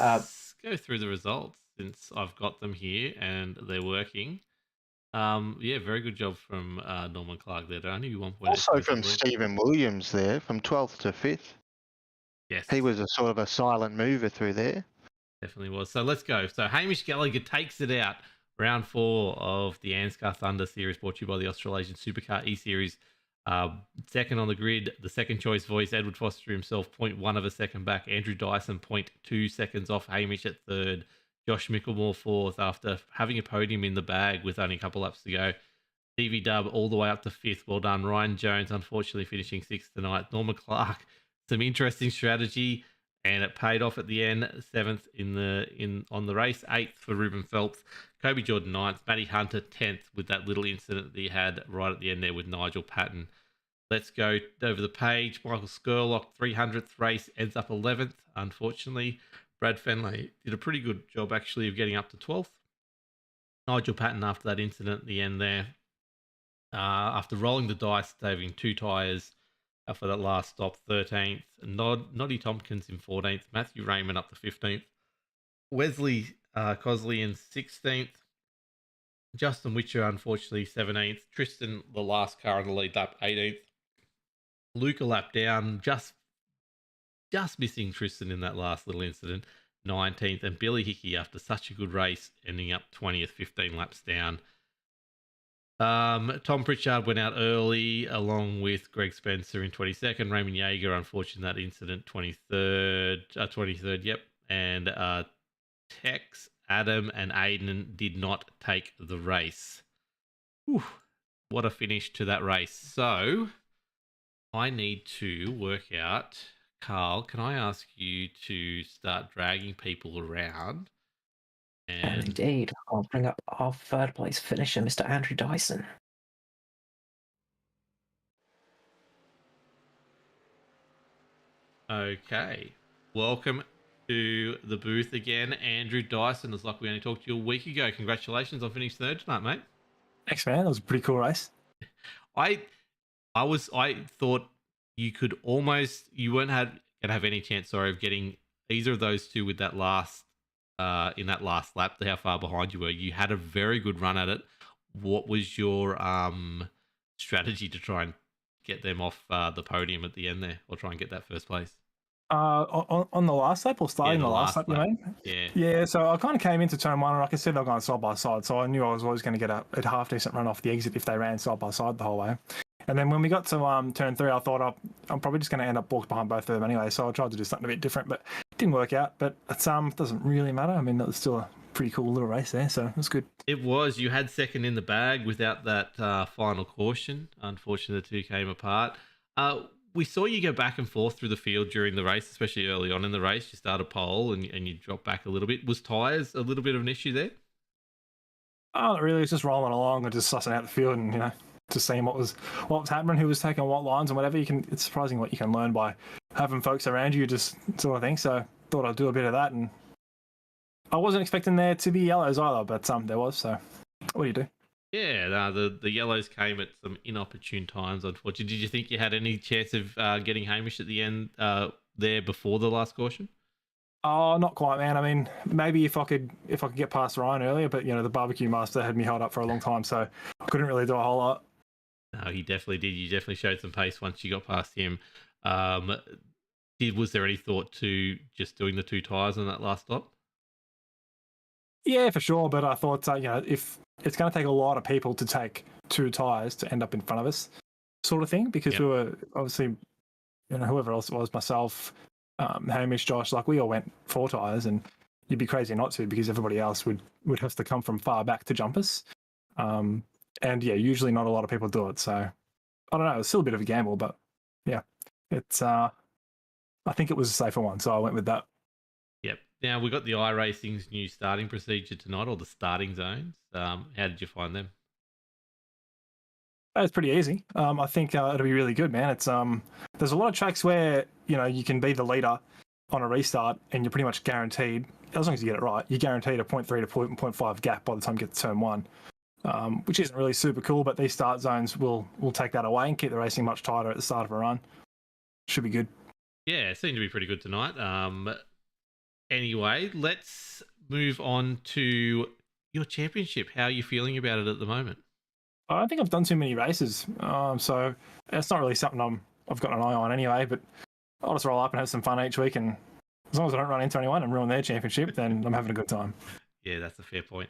go through the results since I've got them here and they're working. Yeah, very good job from Norman Clark there. Only 1 point. Also from Stephen Williams there, from 12th to 5th. Yes. He was a sort of a silent mover through there. Definitely was. So let's go. So Hamish Gallagher takes it out. Round 4 of the ANZCAR Thunder series brought to you by the Australasian Supercar E-Series. Second on the grid, the second choice voice, Edward Foster himself, 0.1 of a second back. Andrew Dyson, 0.2 seconds off. Hamish at third. Josh Mickelmore fourth after having a podium in the bag with only a couple laps to go. TV Dub all the way up to 5th. Well done. Ryan Jones, unfortunately, finishing 6th tonight. Norman Clark, some interesting strategy, and it paid off at the end. 7th on the race. 8th for Ruben Phelps. Kobe Jordan 9th. Matty Hunter 10th with that little incident that he had right at the end there with Nigel Patton. Let's go over the page. Michael Skurlock, 300th race, ends up 11th, unfortunately. Brad Fenley did a pretty good job, actually, of getting up to 12th. Nigel Patton, after that incident at the end there, after rolling the dice, saving 2 tyres for that last stop, 13th. Noddy Tompkins in 14th. Matthew Raymond up to 15th. Wesley Cosley in 16th. Justin Witcher, unfortunately, 17th. Tristan, the last car on the lead lap, 18th. Luke a lap down, just missing Tristan in that last little incident, 19th. And Billy Hickey, after such a good race, ending up 20th, 15 laps down. Tom Pritchard went out early along with Greg Spencer in 22nd. Raymond Yeager, unfortunately, that incident, 23rd, yep. And Tex, Adam, and Aiden did not take the race. Whew, what a finish to that race. So I need to work out, Carl, can I ask you to start dragging people around? And indeed, I'll bring up our 3rd place finisher, Mr. Andrew Dyson. Okay. Welcome to the booth again, Andrew Dyson. It's like we only talked to you a week ago. Congratulations on finishing 3rd tonight, mate. Thanks, man. That was a pretty cool race. I thought you could almost, you weren't gonna have any chance, of getting either of those two with that last in that last lap. How far behind you were. You had a very good run at it. What was your strategy to try and get them off the podium at the end there, or try and get that 1st place? On the last lap, or starting the last lap, you mean? Yeah. So I kind of came into turn 1, and like I said, they were going side by side, so I knew I was always going to get a half decent run off the exit if they ran side by side the whole way. And then when we got to turn 3, I thought I'm probably just going to end up walked behind both of them anyway, so I tried to do something a bit different, but it didn't work out. But it doesn't really matter. I mean, it was still a pretty cool little race there, so it was good. It was. You had 2nd in the bag without that final caution. Unfortunately, the two came apart. We saw you go back and forth through the field during the race, especially early on in the race. You started pole and you dropped back a little bit. Was tyres a little bit of an issue there? Oh, not really. It was just rolling along and just sussing out the field and, just seeing what was happening, who was taking what lines and whatever. It's surprising what you can learn by having folks around you, just sort of thing. So thought I'd do a bit of that, and I wasn't expecting there to be yellows either, but there was. So what do you do? Yeah, the yellows came at some inopportune times, unfortunately. Did you think you had any chance of getting Hamish at the end there before the last caution? Oh, not quite, man. I mean, maybe if I could get past Ryan earlier, but the barbecue master had me held up for a long time, so I couldn't really do a whole lot. No, he definitely did. You definitely showed some pace once you got past him. Was there any thought to just doing the 2 tyres on that last stop? Yeah, for sure. But I thought, if it's going to take a lot of people to take 2 tyres to end up in front of us, sort of thing, because we were obviously, whoever else it was, myself, Hamish, Josh, like we all went 4 tyres, and you'd be crazy not to, because everybody else would have to come from far back to jump us. And yeah, usually not a lot of people do it. So I don't know. It's still a bit of a gamble, but yeah, it's. I think it was a safer one, so I went with that. Yep. Now we got the iRacing's new starting procedure tonight, or the starting zones. How did you find them? It's pretty easy. I think it'll be really good, man. It's there's a lot of tracks where you can be the leader on a restart, and you're pretty much guaranteed, as long as you get it right, you're guaranteed a 0.3 to 0.5 gap by the time you get to turn 1, which isn't really super cool. But these start zones will take that away and keep the racing much tighter at the start of a run. Should be good. Yeah, it seemed to be pretty good tonight. Anyway, let's move on to your championship. How are you feeling about it at the moment? I don't think I've done too many races, so it's not really something I've got an eye on anyway. But I'll just roll up and have some fun each week, and as long as I don't run into anyone and ruin their championship, then I'm having a good time. Yeah, that's a fair point.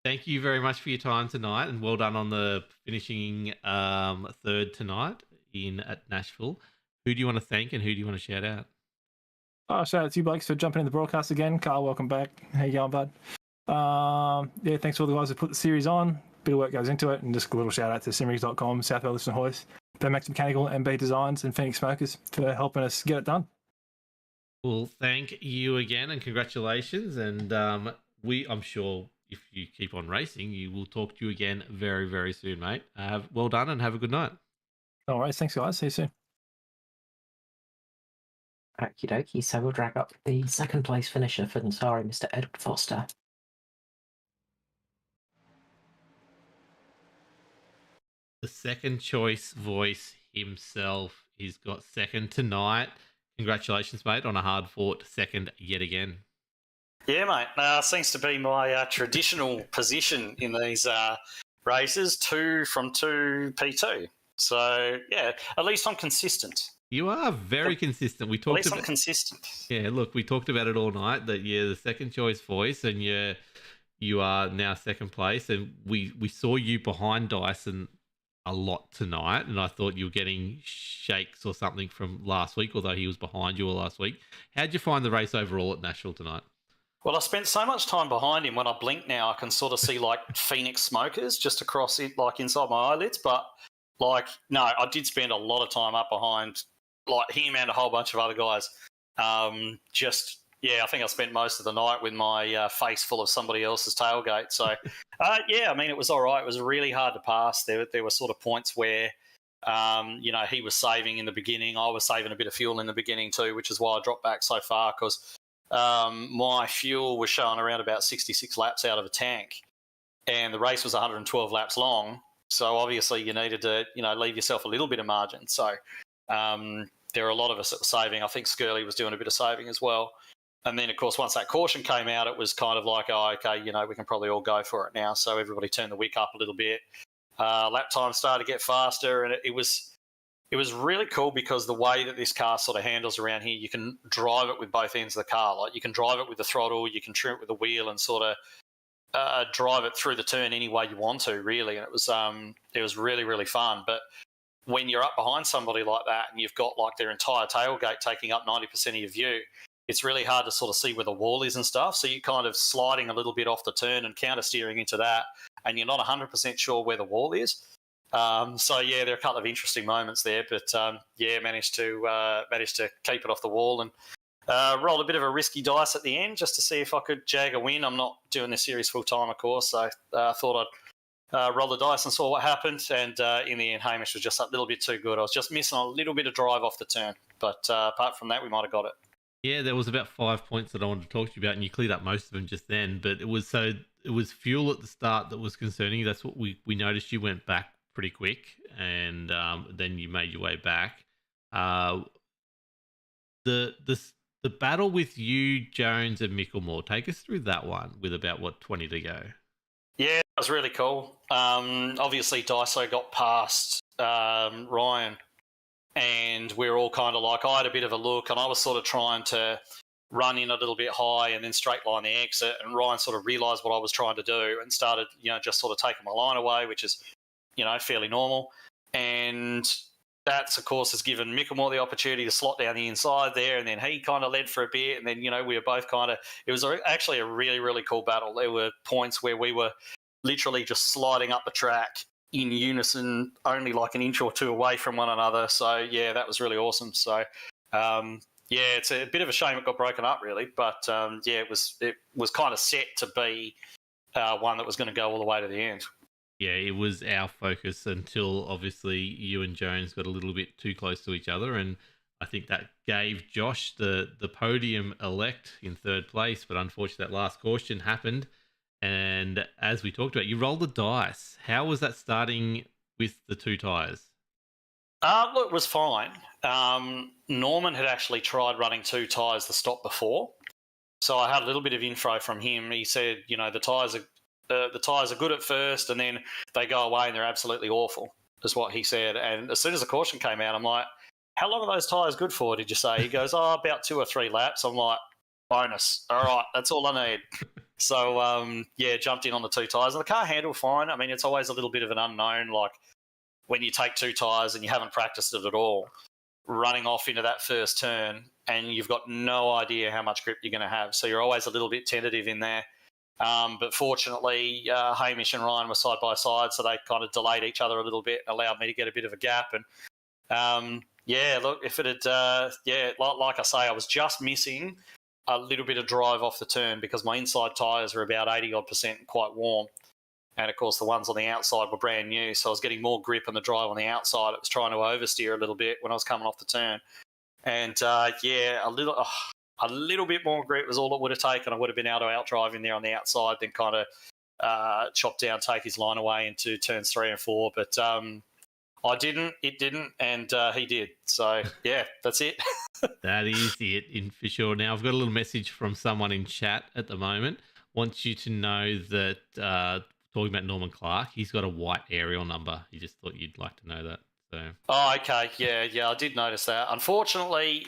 Thank you very much for your time tonight, and well done on the finishing 3rd tonight at Nashville. Who do you want to thank, and who do you want to shout out? Shout out to you, Blakes, for jumping in the broadcast again. Carl, welcome back. How you going, bud? Yeah, thanks to all the guys who put the series on. Bit of work goes into it, and just a little shout out to Simrix.com, Southwell Lifts and Hoist, Max Mechanical, MB Designs, and Phoenix Smokers for helping us get it done. Well, thank you again, and congratulations. And I'm sure if you keep on racing, you will talk to you again very, very soon, mate. Well done, and have a good night. All right, thanks, guys. See you soon. Okie dokie, so we'll drag up the 2nd place finisher for Ansari, Mr. Edward Foster. The second choice voice himself. He's got 2nd tonight. Congratulations, mate, on a hard-fought 2nd yet again. Yeah, mate. Seems to be my traditional position in these races, 2 from 2 P2. So, yeah, at least I'm consistent. You are very consistent. We talked I'm consistent. Yeah, look, we talked about it all night that you're the 2nd choice voice, and you are now 2nd place. And we saw you behind Dyson a lot tonight, and I thought you were getting shakes or something from last week, although he was behind you all last week. How'd you find the race overall at Nashville tonight? Well, I spent so much time behind him. When I blink now, I can sort of see like Phoenix Smokers just across it, like inside my eyelids. But no, I did spend a lot of time up behind like him and a whole bunch of other guys. I think I spent most of the night with my face full of somebody else's tailgate. So, yeah, I mean, it was all right. It was really hard to pass. There were sort of points where, he was saving in the beginning. I was saving a bit of fuel in the beginning too, which is why I dropped back so far, because my fuel was showing around about 66 laps out of a tank, and the race was 112 laps long. So obviously you needed to, leave yourself a little bit of margin. So there are a lot of us that were saving. I think Skirley was doing a bit of saving as well. And then, of course, once that caution came out, it was kind of like, oh, okay, we can probably all go for it now. So everybody turned the wick up a little bit. Lap time started to get faster, and it was really cool because the way that this car sort of handles around here, you can drive it with both ends of the car. Like, you can drive it with the throttle, you can trim it with the wheel, and sort of drive it through the turn any way you want to, really. And it was really, really fun. But when you're up behind somebody like that and you've got like their entire tailgate taking up 90% of your view, it's really hard to sort of see where the wall is and stuff. So you're kind of sliding a little bit off the turn and counter steering into that, and you're not 100% sure where the wall is. So yeah, there are a couple of interesting moments there, but managed to keep it off the wall and rolled a bit of a risky dice at the end just to see if I could jag a win. I'm not doing this series full time, of course, so I thought I'd roll the dice and saw what happened. And in the end, Hamish was just a little bit too good. I was just missing a little bit of drive off the turn, but apart from that, we might have got it. Yeah, there was about 5 points that I wanted to talk to you about, and you cleared up most of them just then. But it was fuel at the start that was concerning. That's what we noticed. You went back pretty quick, and then you made your way back. The the battle with you, Jones, and Micklemore. Take us through that one with about 20 to go. Yeah, it was really cool. Obviously, Daiso got past Ryan, and we're all kind of like, I had a bit of a look, and I was sort of trying to run in a little bit high and then straight line the exit, and Ryan sort of realised what I was trying to do and started, just sort of taking my line away, which is, fairly normal. And that's, of course, has given Micklemore the opportunity to slot down the inside there, and then he kind of led for a bit, and then, we were both kind of... It was actually a really, really cool battle. There were points where we were literally just sliding up the track in unison, only like an inch or two away from one another. So, yeah, that was really awesome. So, it's a bit of a shame it got broken up, really. But, it was kind of set to be one that was going to go all the way to the end. Yeah, it was our focus until obviously you and Jones got a little bit too close to each other, and I think that gave Josh the podium elect in third place. But unfortunately, that last caution happened, and as we talked about, you rolled the dice. How was that starting with the two tyres? Look, it was fine. Norman had actually tried running two tyres the stop before, so I had a little bit of info from him. He said, the tyres are good at first, and then they go away and they're absolutely awful, is what he said. And as soon as the caution came out, I'm like, how long are those tyres good for, did you say? He goes, about 2 or 3 laps. I'm like, bonus. All right, that's all I need. So, jumped in on the two tyres. And the car handled fine. I mean, it's always a little bit of an unknown, like when you take two tyres and you haven't practiced it at all, running off into that first turn, and you've got no idea how much grip you're going to have. So you're always a little bit tentative in there. But fortunately, Hamish and Ryan were side by side, so they kind of delayed each other a little bit, allowed me to get a bit of a gap. And look, if it had, like I say, I was just missing a little bit of drive off the turn because my inside tyres were about 80% quite warm. And of course, the ones on the outside were brand new, so I was getting more grip on the drive on the outside. It was trying to oversteer a little bit when I was coming off the turn. And a little bit more grip was all it would have taken. I would have been able to outdrive in there on the outside, then kind of chop down, take his line away into turns 3 and 4. But I didn't, it didn't, and he did. So, yeah, that's it. That is it, for sure. Now, I've got a little message from someone in chat at the moment. Wants you to know that, talking about Norman Clark, he's got a white aerial number. He just thought you'd like to know that. So. Oh, okay. Yeah, I did notice that. Unfortunately,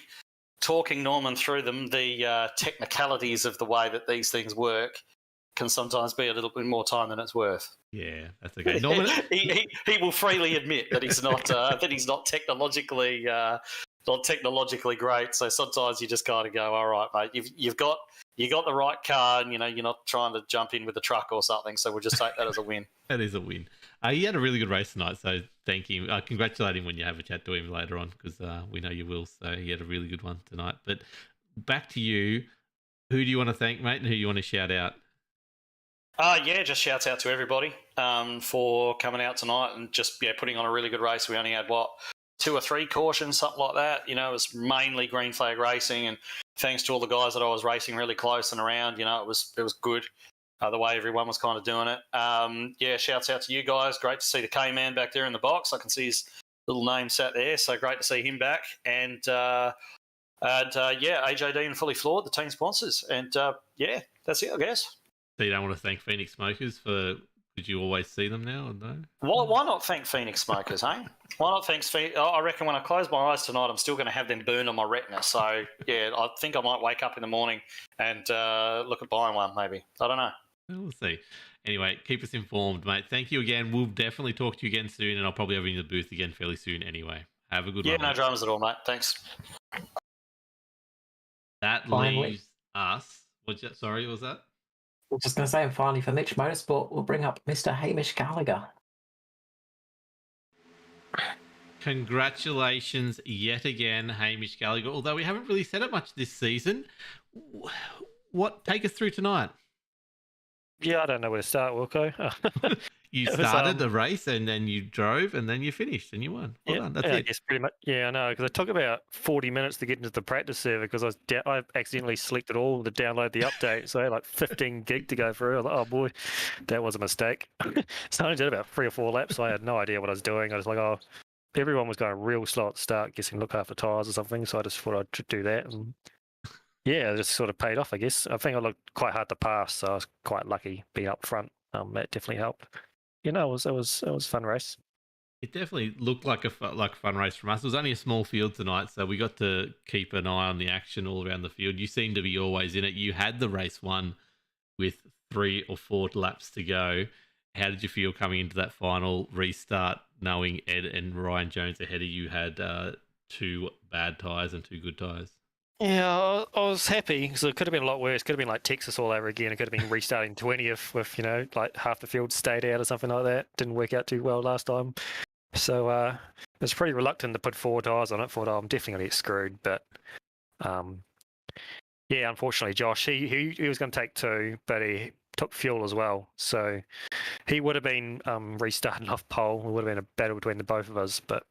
talking Norman through them, the technicalities of the way that these things work can sometimes be a little bit more time than it's worth. Yeah, that's okay. Norman, he will freely admit that he's not technologically great. So sometimes you just kind of go, all right, mate, you got the right car, and you're not trying to jump in with a truck or something. So we'll just take that as a win. That is a win. He had a really good race tonight, so thank him. Congratulate him when you have a chat to him later on, because we know you will. So he had a really good one tonight. But back to you. Who do you want to thank, mate, and who do you want to shout out? Just shouts out to everybody for coming out tonight and just putting on a really good race. We only had 2 or 3 cautions, something like that. It was mainly green flag racing, and thanks to all the guys that I was racing really close and around, it was good the way everyone was kind of doing it. Shouts out to you guys. Great to see the K-Man back there in the box. I can see his little name sat there, so great to see him back. And AJD and Fully Flawed, the team sponsors. And that's it, I guess. So you don't want to thank Phoenix Smokers for... Did you always see them now, or no? Why not thank Phoenix Smokers, hey? Why not thank Phoenix? I reckon when I close my eyes tonight, I'm still going to have them burned on my retina. So, I think I might wake up in the morning and look at buying one, maybe. I don't know. We'll see. Anyway, keep us informed, mate. Thank you again. We'll definitely talk to you again soon, and I'll probably have you in the booth again fairly soon anyway. Have a good one. Yeah, no dramas at all, mate. Thanks. That leaves us... Sorry, what was that? I was just going to say, and finally for Mitch Motorsport, we'll bring up Mr. Hamish Gallagher. Congratulations yet again, Hamish Gallagher. Although we haven't really said it much this season. Take us through tonight. Yeah, I don't know where to start, Wilco. You started the race, and then you drove, and then you finished, and you won. Well done. That's it. I guess pretty much. Yeah, I know, because it took about 40 minutes to get into the practice server because I accidentally selected all to download the update, so I had like 15 gig to go through. I was like, oh boy, that was a mistake. So I only did about 3 or 4 laps, so I had no idea what I was doing. I was like, everyone was going real slow at the start, guessing look after tyres or something, so I just thought I'd do that. And yeah, it just sort of paid off, I guess. I think I looked quite hard to pass, so I was quite lucky being up front. That definitely helped. It was a fun race. It definitely looked like a fun race from us. It was only a small field tonight, so we got to keep an eye on the action all around the field. You seem to be always in it. You had the race won with 3 or 4 laps to go. How did you feel coming into that final restart, knowing Ed and Ryan Jones ahead of you had 2 bad tyres and 2 good tyres? Yeah, I was happy because it could have been a lot worse. It could have been like Texas all over again. It could have been restarting 20th with, like half the field stayed out or something like that. Didn't work out too well last time. So I was pretty reluctant to put 4 tyres on it. Thought, I'm definitely going to get screwed. But yeah, unfortunately, Josh, he was going to take 2, but he took fuel as well. So he would have been restarting off pole. It would have been a battle between the both of us. But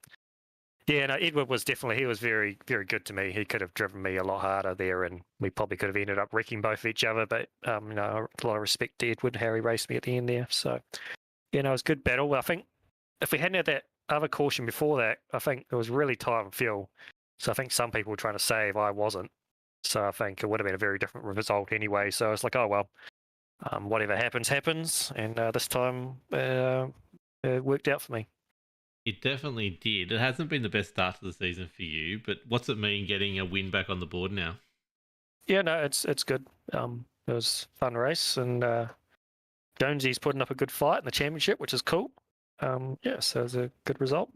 yeah, no, Edward was he was very, very good to me. He could have driven me a lot harder there, and we probably could have ended up wrecking both of each other. But a lot of respect to Edward, how he raced me at the end there. So it was a good battle. I think if we hadn't had that other caution before that, I think it was really tight on fuel. So I think some people were trying to save. I wasn't. So I think it would have been a very different result anyway. So it's like, oh well, whatever happens, happens. And this time it worked out for me. It definitely did. It hasn't been the best start to the season for you, but what's it mean getting a win back on the board now? Yeah, no, it's good. It was a fun race, and Jonesy's putting up a good fight in the championship, which is cool. Yeah, so it's a good result.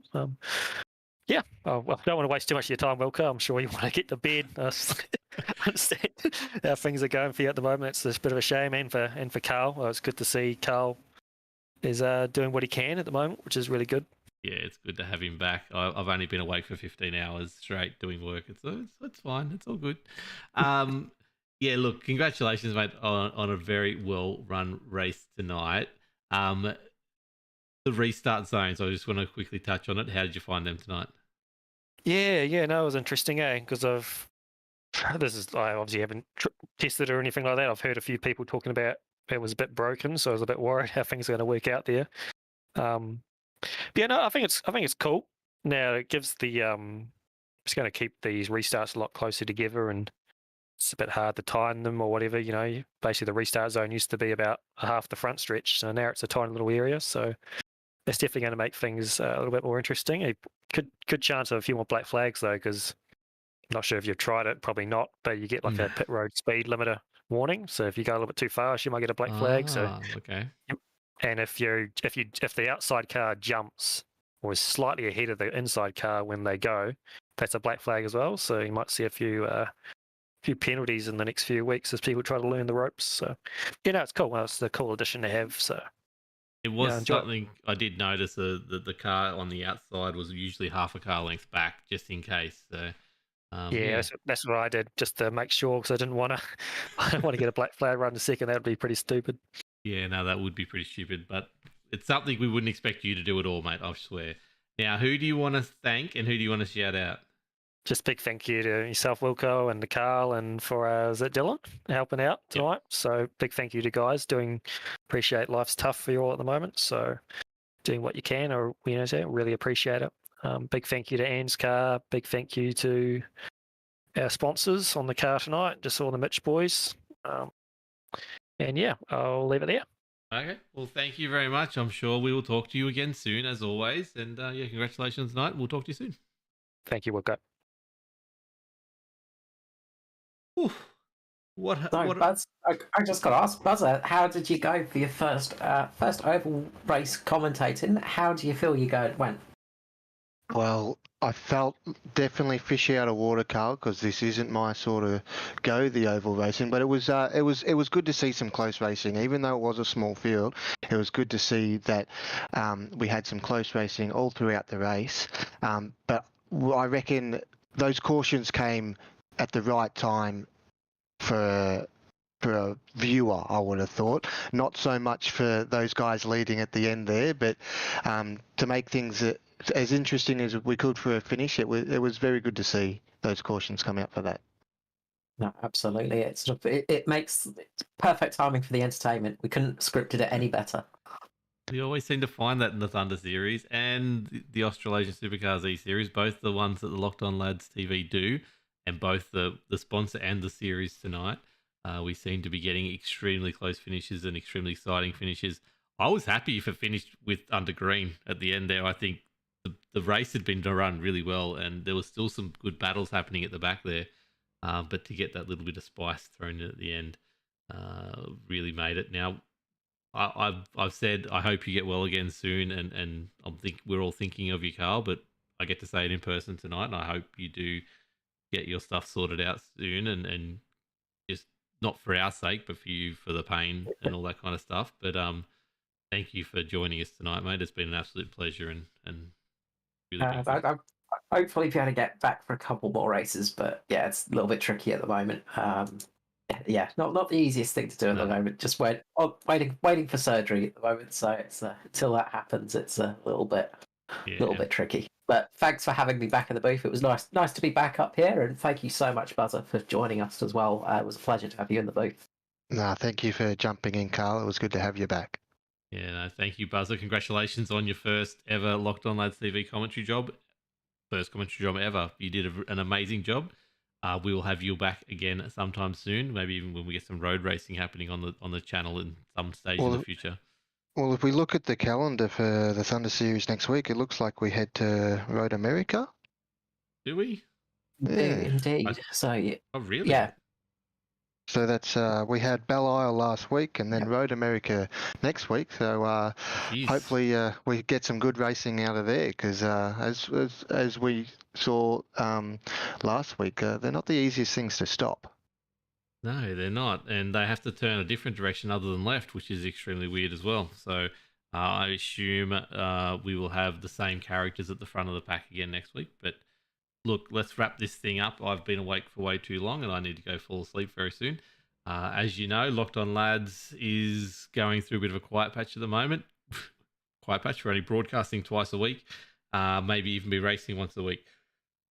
Yeah, well, I don't want to waste too much of your time, Wilco. I'm sure you want to get to bed. I understand how things are going for you at the moment. It's a bit of a shame, and for Carl. Well, it's good to see Carl is doing what he can at the moment, which is really good. Yeah, it's good to have him back. I've only been awake for 15 hours straight doing work. It's fine. It's all good. Yeah, look, congratulations, mate, on a very well-run race tonight. The restart zones, I just want to quickly touch on it. How did you find them tonight? Yeah, no, it was interesting, because I obviously haven't tested it or anything like that. I've heard a few people talking about it was a bit broken, so I was a bit worried how things are going to work out there. But yeah, no, I think it's cool. Now it gives the it's going to keep these restarts a lot closer together, and it's a bit hard to time them or whatever. Basically the restart zone used to be about half the front stretch, so now it's a tiny little area. So it's definitely going to make things a little bit more interesting. A good chance of a few more black flags though, because I'm not sure if you've tried it, probably not. But you get like a pit road speed limiter warning. So if you go a little bit too fast, you might get a black flag. So okay. And if the outside car jumps or is slightly ahead of the inside car when they go, that's a black flag as well. So you might see a few penalties in the next few weeks as people try to learn the ropes. So it's cool. Well, it's a cool addition to have. So it was something I did notice that the car on the outside was usually half a car length back, just in case. So that's what I did, just to make sure, because I didn't want to get a black flag right in a second. That would be pretty stupid. Yeah, no, that would be pretty stupid, but it's something we wouldn't expect you to do at all, mate, I swear. Now, who do you want to thank and who do you want to shout out? Just big thank you to yourself, Wilco, and to Carl, and for Dylan helping out tonight. Yep. So big thank you to guys. Appreciate life's tough for you all at the moment, so doing what you can, or really appreciate it. Big thank you to ANZCAR. Big thank you to our sponsors on the car tonight, just all the Mitch boys. And yeah, I'll leave it there. Okay. Well, thank you very much. I'm sure we will talk to you again soon, as always. And congratulations tonight. We'll talk to you soon. Thank you, Wilco. Buzz, I just got to ask, Buzzer, how did you go for your first oval race commentating? How do you feel went? Well, I felt definitely fish out of water, Carl, because this isn't my sort of go, the oval racing. But it was good to see some close racing, even though it was a small field. It was good to see that we had some close racing all throughout the race. But I reckon those cautions came at the right time for a viewer, I would have thought. Not so much for those guys leading at the end there, but to make things as interesting as we could for a finish. It was very good to see those cautions come out for that. No, absolutely. It makes perfect timing for the entertainment. We couldn't have scripted it any better. We always seem to find that in the Thunder series and the Australasian Supercars E series, both the ones that the Locked On Lads TV do, and both the sponsor and the series tonight, we seem to be getting extremely close finishes and extremely exciting finishes. I was happy if it finished with under green at the end there. I think the race had been run really well, and there was still some good battles happening at the back there. But to get that little bit of spice thrown in at the end really made it. Now, I've said I hope you get well again soon, and we're all thinking of you, Carl. But I get to say it in person tonight, and I hope you do get your stuff sorted out soon, and just not for our sake, but for you, for the pain and all that kind of stuff. But thank you for joining us tonight, mate. It's been an absolute pleasure, and really big thanks. I hopefully be able to get back for a couple more races, but yeah, it's a little bit tricky at the moment. Yeah, not the easiest thing to do at the moment. Just waiting for surgery at the moment. So it's until that happens, it's a little bit tricky. But thanks for having me back in the booth. It was nice to be back up here, and thank you so much, Buzzer, for joining us as well. It was a pleasure to have you in the booth. No, thank you for jumping in, Carl. It was good to have you back. Yeah, no, thank you, Buzzer. Congratulations on your first ever Locked On Lads TV commentary job. First commentary job ever. You did an amazing job. We will have you back again sometime soon. Maybe even when we get some road racing happening on the channel in some stage in the future. Well, if we look at the calendar for the Thunder Series next week, it looks like we head to Road America. Do we? Yeah. Indeed. Oh, really? Yeah. So that's we had Belle Isle last week, and then Road America next week. So hopefully we get some good racing out of there, because as we saw last week, they're not the easiest things to stop. No, they're not, and they have to turn a different direction other than left, which is extremely weird as well. So I assume we will have the same characters at the front of the pack again next week. But look, let's wrap this thing up. I've been awake for way too long, and I need to go fall asleep very soon. As you know, Locked On Lads is going through a bit of a quiet patch at the moment. Quiet patch, we're only broadcasting twice a week, maybe even be racing once a week.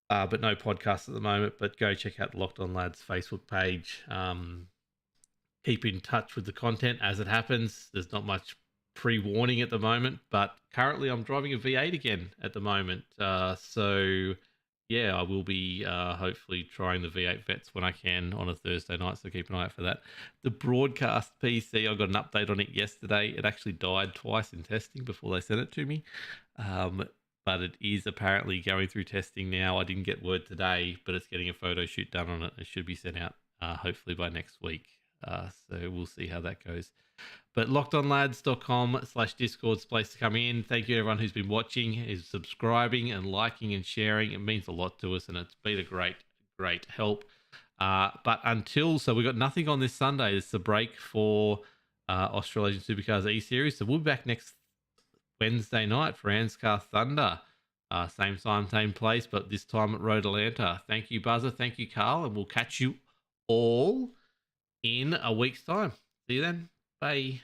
But no podcast at the moment. But go check out the Locked On Lads Facebook page. Keep in touch with the content as it happens. There's not much pre-warning at the moment, but currently I'm driving a V8 again at the moment. So yeah, I will be hopefully trying the V8 Vets when I can on a Thursday night, so keep an eye out for that. The broadcast PC, I got an update on it yesterday. It actually died twice in testing before they sent it to me. But it is apparently going through testing now. I didn't get word today, but it's getting a photo shoot done on it. It should be sent out hopefully by next week. So we'll see how that goes. But lockedonlads.com/Discord is the place to come in. Thank you everyone who's been watching, is subscribing and liking and sharing. It means a lot to us, and it's been a great help. But so we've got nothing on this Sunday. It's a break for Australasian Supercars E-Series. So we'll be back next Wednesday night for ANZCAR Thunder. Same time, same place, but this time at Road Atlanta. Thank you, Buzzer. Thank you, Carl. And we'll catch you all in a week's time. See you then. Bye.